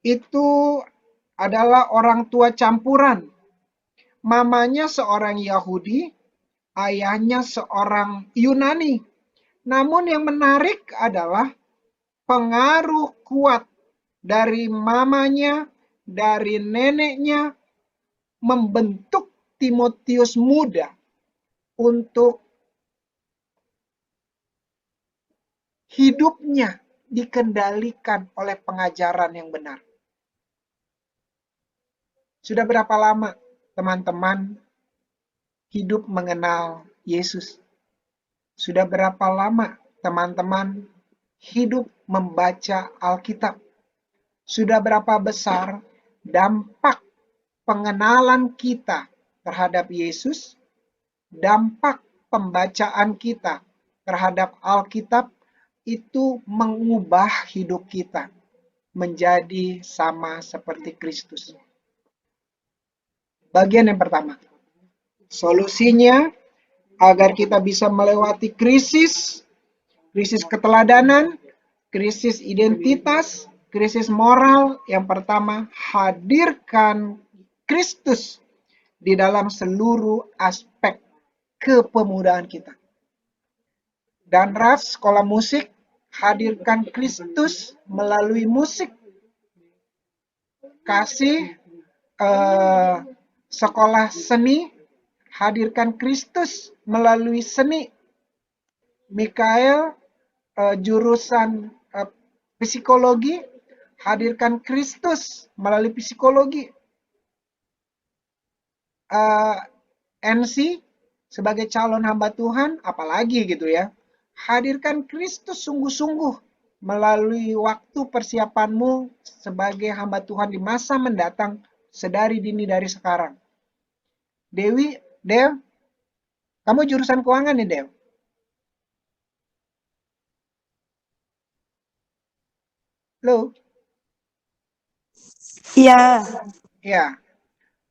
itu adalah orang tua campuran. Mamanya seorang Yahudi, ayahnya seorang Yunani. Namun yang menarik adalah pengaruh kuat dari mamanya, dari neneknya, membentuk Timotius muda untuk hidupnya dikendalikan oleh pengajaran yang benar. Sudah berapa lama teman-teman hidup mengenal Yesus? Sudah berapa lama teman-teman hidup membaca Alkitab? Sudah berapa besar dampak pengenalan kita terhadap Yesus, dampak pembacaan kita terhadap Alkitab itu mengubah hidup kita menjadi sama seperti Kristus. Bagian yang pertama, solusinya agar kita bisa melewati krisis keteladanan, krisis identitas, krisis moral. Yang pertama, hadirkan Kristus di dalam seluruh aspek kepemudaan kita. Dan Ras, sekolah musik, hadirkan Kristus melalui musik. Kasih sekolah seni, hadirkan Kristus melalui seni. Mikael, jurusan psikologi, hadirkan Kristus melalui psikologi. NC sebagai calon hamba Tuhan, apalagi gitu ya. Hadirkan Kristus sungguh-sungguh melalui waktu persiapanmu sebagai hamba Tuhan di masa mendatang sedari dini dari sekarang. Dew, kamu jurusan keuangan nih, Dew? Halo? Iya. Ya.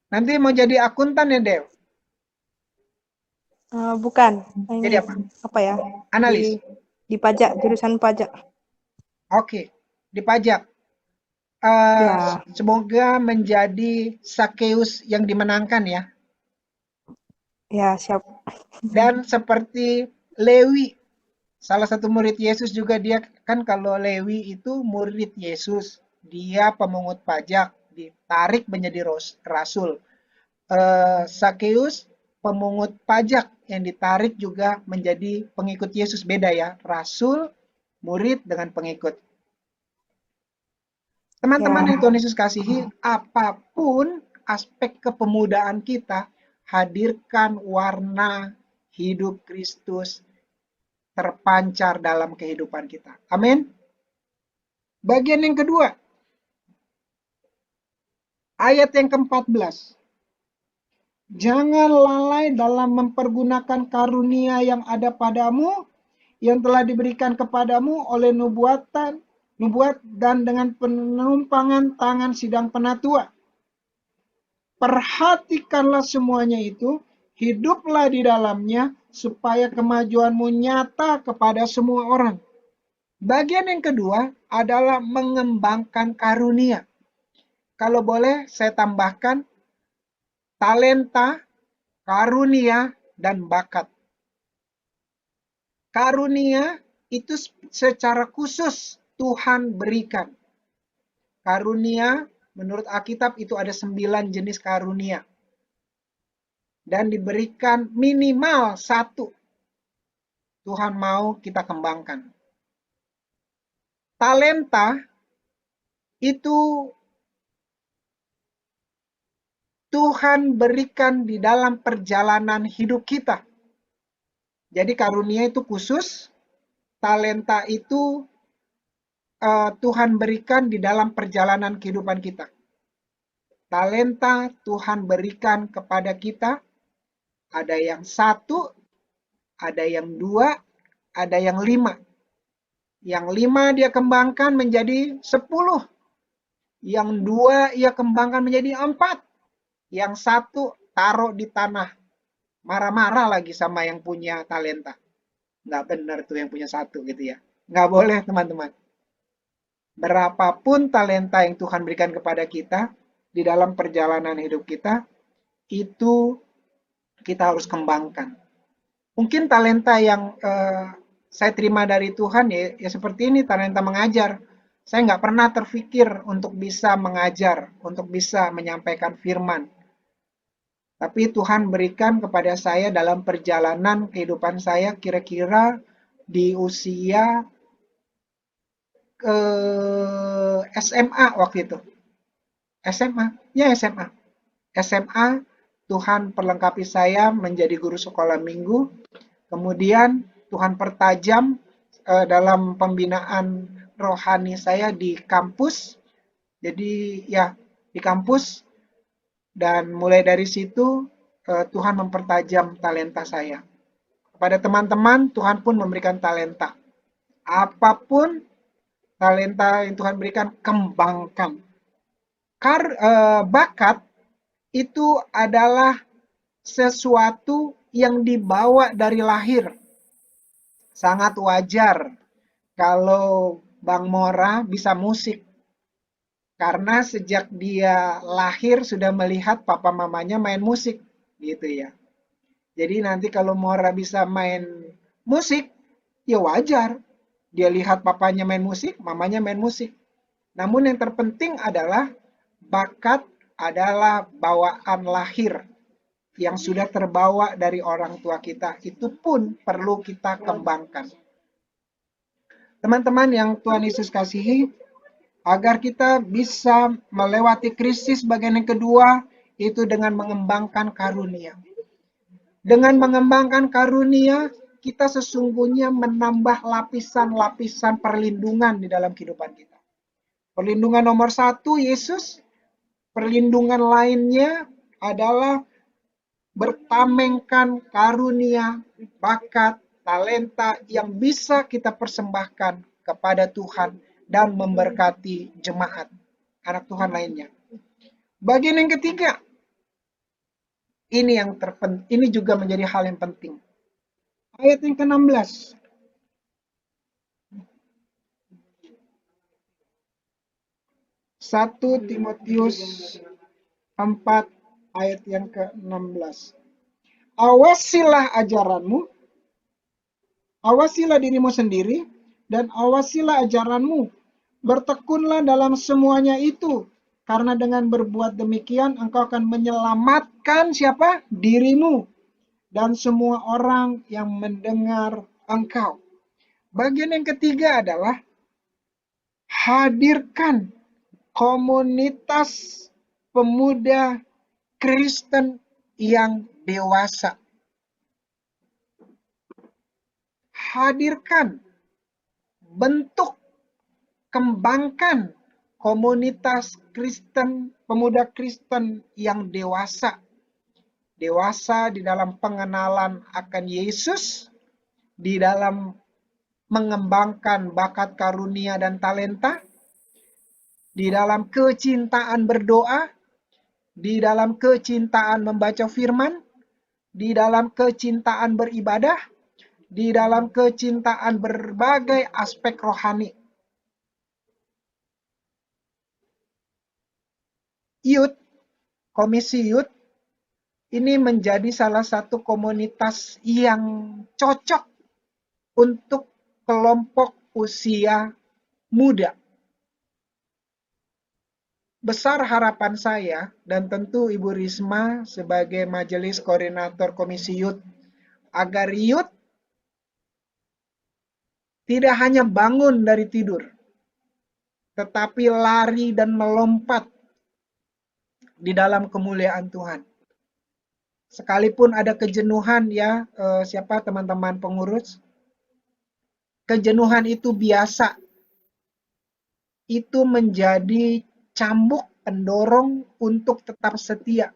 Nanti mau jadi akuntan ya, Dew? Bukan. Jadi apa? Apa ya? Analis. Di pajak, jurusan pajak. Oke, di pajak. Ya. Semoga menjadi Sakeus yang dimenangkan ya. Ya, siap. Dan seperti Lewi, salah satu murid Yesus juga, dia kan, kalau Lewi itu murid Yesus, dia pemungut pajak, ditarik menjadi rasul. Sakeus pemungut pajak yang ditarik juga menjadi pengikut Yesus. Beda ya, rasul, murid dengan pengikut. Teman-teman yang Tuhan Yesus kasihi, apapun aspek kepemudaan kita, hadirkan warna hidup Kristus terpancar dalam kehidupan kita. Amin. Bagian yang kedua, ayat yang ke-14. Jangan lalai dalam mempergunakan karunia yang ada padamu, yang telah diberikan kepadamu oleh nubuat dan dengan penumpangan tangan sidang penatua. Perhatikanlah semuanya itu, Hiduplah di dalamnya supaya kemajuanmu nyata kepada semua orang. Bagian yang kedua adalah mengembangkan karunia. Kalau boleh saya tambahkan talenta, karunia, dan bakat. Karunia itu secara khusus Tuhan berikan. Karunia menurut Alkitab itu ada 9 jenis karunia. Dan diberikan minimal 1. Tuhan mau kita kembangkan. Talenta itu Tuhan berikan di dalam perjalanan hidup kita. Jadi karunia itu khusus, talenta itu Tuhan berikan di dalam perjalanan kehidupan kita. Talenta Tuhan berikan kepada kita, ada yang 1, ada yang 2, ada yang 5. Yang 5 dia kembangkan menjadi 10. Yang 2 ia kembangkan menjadi 4. Yang 1 taruh di tanah. Marah-marah lagi sama yang punya talenta. Nggak benar tuh yang punya 1 gitu ya. Nggak boleh teman-teman. Berapapun talenta yang Tuhan berikan kepada kita, di dalam perjalanan hidup kita, itu kita harus kembangkan. Mungkin talenta yang saya terima dari Tuhan ya seperti ini, talenta mengajar. Saya nggak pernah terfikir untuk bisa mengajar, untuk bisa menyampaikan firman. Tapi Tuhan berikan kepada saya dalam perjalanan kehidupan saya kira-kira di usia SMA waktu itu. SMA. SMA, Tuhan perlengkapi saya menjadi guru sekolah minggu. Kemudian Tuhan pertajam dalam pembinaan rohani saya di kampus. Jadi ya di kampus, dan mulai dari situ Tuhan mempertajam talenta saya. Kepada teman-teman, Tuhan pun memberikan talenta. Apapun talenta yang Tuhan berikan, kembangkan. Bakat itu adalah sesuatu yang dibawa dari lahir. Sangat wajar kalau Bang Mora bisa musik. Karena sejak dia lahir sudah melihat papa mamanya main musik, gitu ya. Jadi nanti kalau Mora bisa main musik, ya wajar. Dia lihat papanya main musik, mamanya main musik. Namun yang terpenting adalah bakat adalah bawaan lahir yang sudah terbawa dari orang tua kita. Itu pun perlu kita kembangkan. Teman-teman yang Tuhan Yesus kasihi, agar kita bisa melewati krisis bagian yang kedua, itu dengan mengembangkan karunia. Dengan mengembangkan karunia, kita sesungguhnya menambah lapisan-lapisan perlindungan di dalam kehidupan kita. Perlindungan nomor 1, Yesus. Perlindungan lainnya adalah bertamengkan karunia, bakat, talenta yang bisa kita persembahkan kepada Tuhan dan memberkati jemaat, anak Tuhan lainnya. Bagian yang ketiga, ini juga menjadi hal yang penting. Ayat yang ke-16. Satu Timotius 4 ayat yang ke-16. Awasilah ajaranmu, awasilah dirimu sendiri, dan awasilah ajaranmu. Bertekunlah dalam semuanya itu, karena dengan berbuat demikian engkau akan menyelamatkan siapa? Dirimu dan semua orang yang mendengar engkau. Bagian yang ketiga adalah hadirkan komunitas pemuda Kristen yang dewasa. Hadirkan, bentuk, kembangkan komunitas Kristen, pemuda Kristen yang dewasa. Dewasa di dalam pengenalan akan Yesus, di dalam mengembangkan bakat karunia dan talenta, di dalam kecintaan berdoa, di dalam kecintaan membaca firman, di dalam kecintaan beribadah, di dalam kecintaan berbagai aspek rohani. Youth, Komisi Youth, ini menjadi salah satu komunitas yang cocok untuk kelompok usia muda. Besar harapan saya, dan tentu Ibu Risma sebagai Majelis Koordinator Komisi Youth, agar youth tidak hanya bangun dari tidur, tetapi lari dan melompat di dalam kemuliaan Tuhan. Sekalipun ada kejenuhan ya, siapa teman-teman pengurus, kejenuhan itu biasa. Itu menjadi cambuk pendorong untuk tetap setia.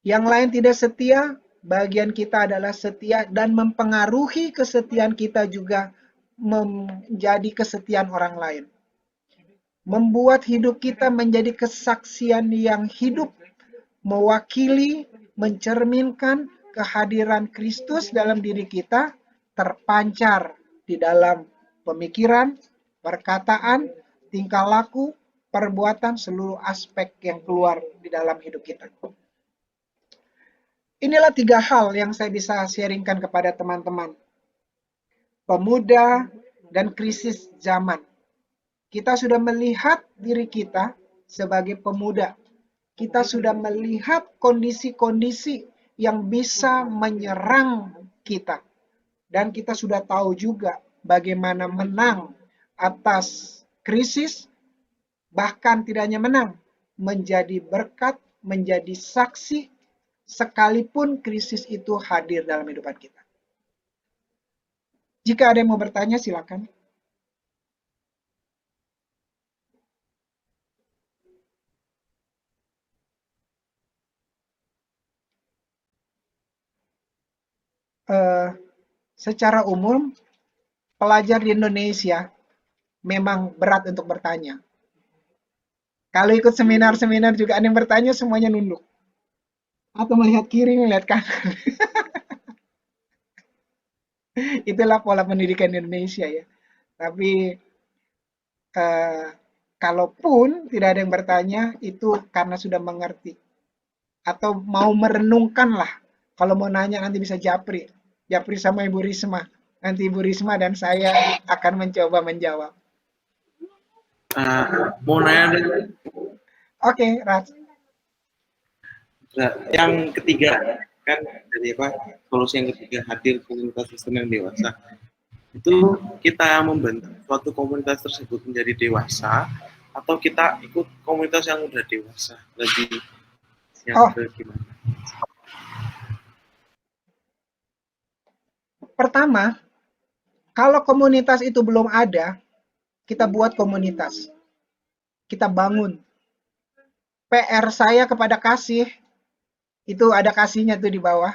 Yang lain tidak setia, bagian kita adalah setia dan mempengaruhi kesetiaan kita juga menjadi kesetiaan orang lain. Membuat hidup kita menjadi kesaksian yang hidup, mewakili, mencerminkan kehadiran Kristus dalam diri kita, terpancar di dalam pemikiran, perkataan, tingkah laku, perbuatan, seluruh aspek yang keluar di dalam hidup kita. Inilah 3 hal yang saya bisa sharingkan kepada teman-teman. Pemuda dan krisis zaman. Kita sudah melihat diri kita sebagai pemuda. Kita sudah melihat kondisi-kondisi yang bisa menyerang kita. Dan kita sudah tahu juga bagaimana menang atas krisis, bahkan tidak hanya menang, menjadi berkat, menjadi saksi, sekalipun krisis itu hadir dalam kehidupan kita. Jika ada yang mau bertanya, silakan. Secara umum, pelajar di Indonesia memang berat untuk bertanya. Kalau ikut seminar-seminar juga ada yang bertanya, semuanya nunduk. Atau melihat kiri, melihat kanan. Itulah pola pendidikan di Indonesia ya. Tapi kalaupun tidak ada yang bertanya, itu karena sudah mengerti. Atau mau merenungkan lah. Kalau mau nanya nanti bisa Japri. Japri sama Ibu Risma. Nanti Ibu Risma dan saya akan mencoba menjawab. Mau nanya dong. Oke, Raj. Yang ketiga kan dari apa? Solusi yang ketiga, hadir komunitas Kristen yang dewasa. Itu kita membentuk suatu komunitas tersebut menjadi dewasa, atau kita ikut komunitas yang udah dewasa lebih yang gimana? Pertama, kalau komunitas itu belum ada, kita buat komunitas. Kita bangun. PR saya kepada kasih, itu ada kasihnya tuh di bawah.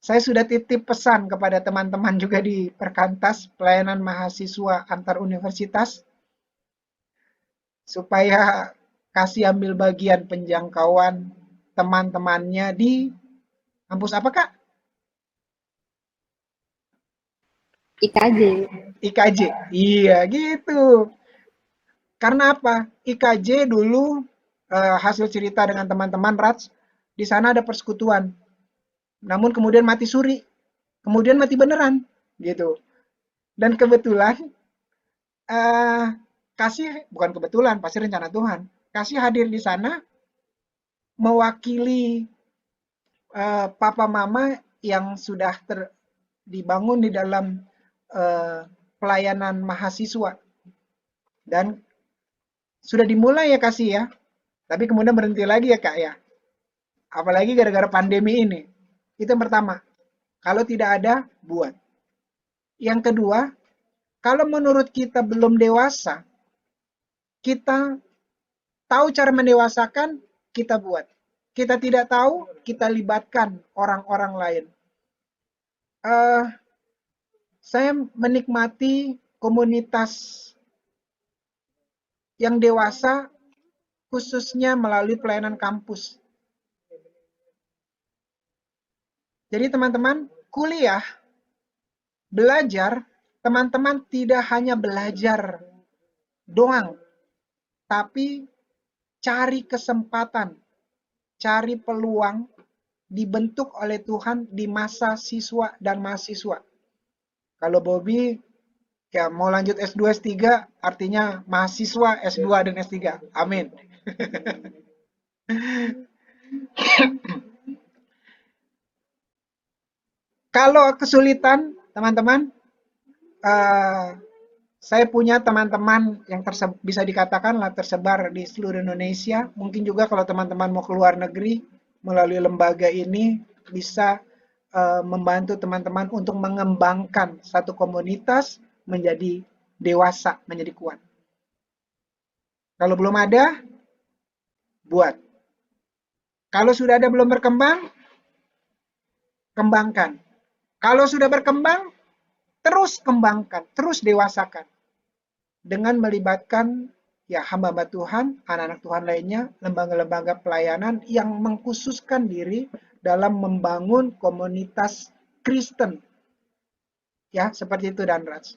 Saya sudah titip pesan kepada teman-teman juga di Perkantas, pelayanan mahasiswa antar universitas, supaya kasih ambil bagian penjangkauan teman-temannya di kampus apa, Kak? IKJ. IKJ. Iya, gitu. Karena apa? IKJ dulu hasil cerita dengan teman-teman Raj, di sana ada persekutuan. Namun kemudian mati suri. Kemudian mati beneran, gitu. Dan kebetulan kasih, bukan kebetulan, pasti rencana Tuhan. Kasih hadir di sana mewakili papa mama yang sudah dibangun di dalam pelayanan mahasiswa. Dan sudah dimulai ya kasih ya. Tapi kemudian berhenti lagi ya Kak ya. Apalagi gara-gara pandemi ini. Itu yang pertama. Kalau tidak ada, buat. Yang kedua, kalau menurut kita belum dewasa, kita tahu cara mendewasakan, kita buat. Kita tidak tahu, kita libatkan orang-orang lain. Saya menikmati komunitas yang dewasa, khususnya melalui pelayanan kampus. Jadi teman-teman, kuliah, belajar, teman-teman tidak hanya belajar doang, tapi cari kesempatan, cari peluang dibentuk oleh Tuhan di masa siswa dan mahasiswa. Kalau Bobby ya mau lanjut S2, S3, artinya mahasiswa S2 dan S3. Amin. Kalau kesulitan, teman-teman, saya punya teman-teman yang bisa dikatakanlah tersebar di seluruh Indonesia. Mungkin juga kalau teman-teman mau keluar negeri, melalui lembaga ini bisa membantu teman-teman untuk mengembangkan satu komunitas menjadi dewasa, menjadi kuat. Kalau belum ada, buat. Kalau sudah ada belum berkembang, kembangkan. Kalau sudah berkembang, terus kembangkan, terus dewasakan. Dengan melibatkan ya hamba-hamba Tuhan, anak-anak Tuhan lainnya, lembaga-lembaga pelayanan yang mengkhususkan diri dalam membangun komunitas Kristen. Ya, seperti itu Danraj.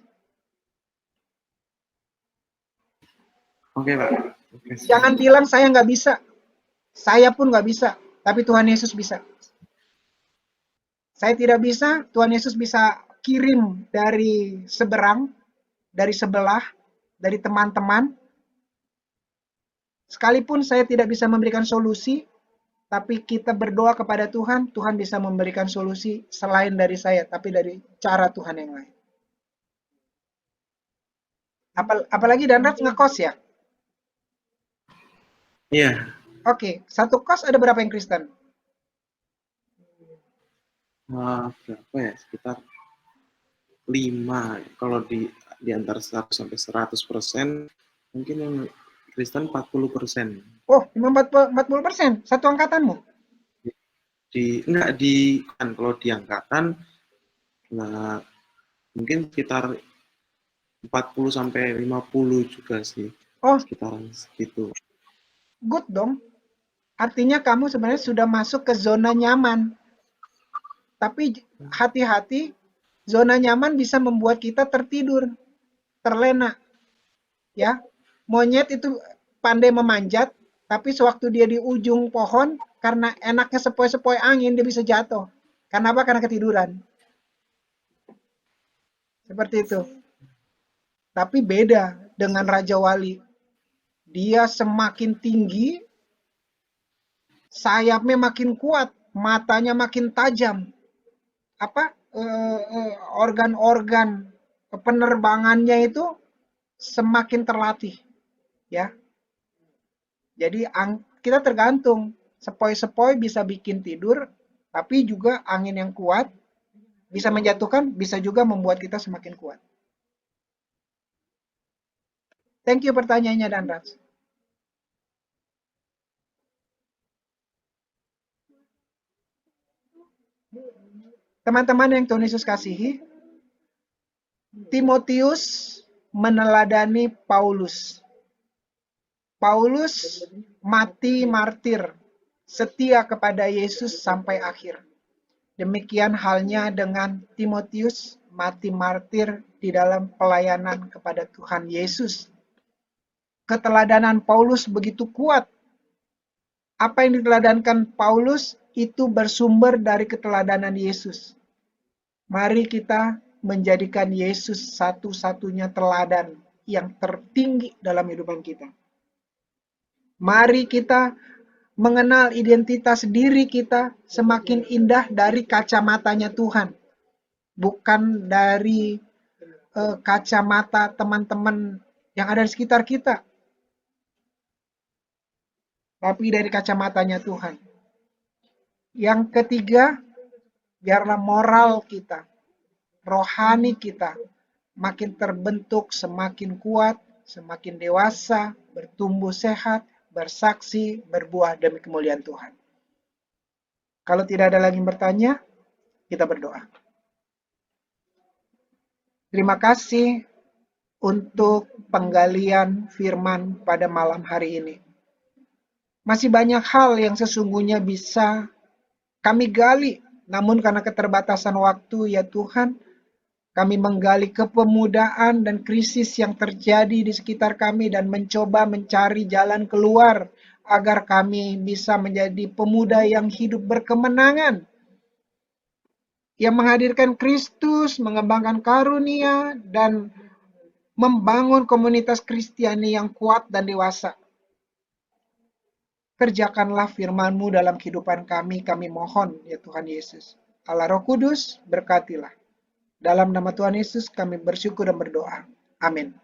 Oke, Pak. Oke. Jangan bilang saya nggak bisa. Saya pun nggak bisa, tapi Tuhan Yesus bisa. Saya tidak bisa, Tuhan Yesus bisa kirim dari seberang, dari sebelah, dari teman-teman. Sekalipun saya tidak bisa memberikan solusi, tapi kita berdoa kepada Tuhan, Tuhan bisa memberikan solusi selain dari saya, tapi dari cara Tuhan yang lain. Apalagi Danraj ngekos ya? Iya. Oke, satu kos ada berapa yang Kristen? Berapa ya? Sekitar 5. Kalau di antara 100 sampai 100%, mungkin yang Kristen 40%. Oh, 40%? Satu angkatanmu? Kalau di angkatan, nah, mungkin sekitar 40 sampai 50 juga sih. Oh, sekitaran segitu. Good dong. Artinya kamu sebenarnya sudah masuk ke zona nyaman. Tapi hati-hati, zona nyaman bisa membuat kita tertidur, terlena. Ya, monyet itu pandai memanjat, tapi sewaktu dia di ujung pohon, karena enaknya sepoi-sepoi angin, dia bisa jatuh. Kenapa? Karena ketiduran. Seperti itu. Tapi beda dengan Raja Wali. Dia semakin tinggi, sayapnya makin kuat, matanya makin tajam. Organ-organ penerbangannya itu semakin terlatih, ya. Jadi kita tergantung, sepoi-sepoi bisa bikin tidur, tapi juga angin yang kuat bisa menjatuhkan, bisa juga membuat kita semakin kuat. Thank you pertanyaannya, Danraj. Teman-teman yang Tuhan Yesus kasihi, Timotius meneladani Paulus. Paulus mati martir, setia kepada Yesus sampai akhir. Demikian halnya dengan Timotius, mati martir di dalam pelayanan kepada Tuhan Yesus. Keteladanan Paulus begitu kuat. Apa yang diteladankan Paulus itu bersumber dari keteladanan Yesus. Mari kita menjadikan Yesus satu-satunya teladan yang tertinggi dalam kehidupan kita. Mari kita mengenal identitas diri kita semakin indah dari kacamatanya Tuhan. Bukan dari kacamata teman-teman yang ada di sekitar kita. Tapi dari kacamatanya Tuhan. Yang ketiga, biarlah moral kita, rohani kita, makin terbentuk, semakin kuat, semakin dewasa, bertumbuh sehat, bersaksi, berbuah demi kemuliaan Tuhan. Kalau tidak ada lagi yang bertanya, kita berdoa. Terima kasih untuk penggalian firman pada malam hari ini. Masih banyak hal yang sesungguhnya bisa kami gali Namun karena keterbatasan waktu, ya Tuhan, kami menggali kepemudaan dan krisis yang terjadi di sekitar kami dan mencoba mencari jalan keluar agar kami bisa menjadi pemuda yang hidup berkemenangan, yang menghadirkan Kristus, mengembangkan karunia, dan membangun komunitas Kristiani yang kuat dan dewasa. Kerjakanlah firman-Mu dalam kehidupan kami mohon, ya Tuhan Yesus. Allah Roh Kudus, berkatilah. Dalam nama Tuhan Yesus kami bersyukur dan berdoa. Amin.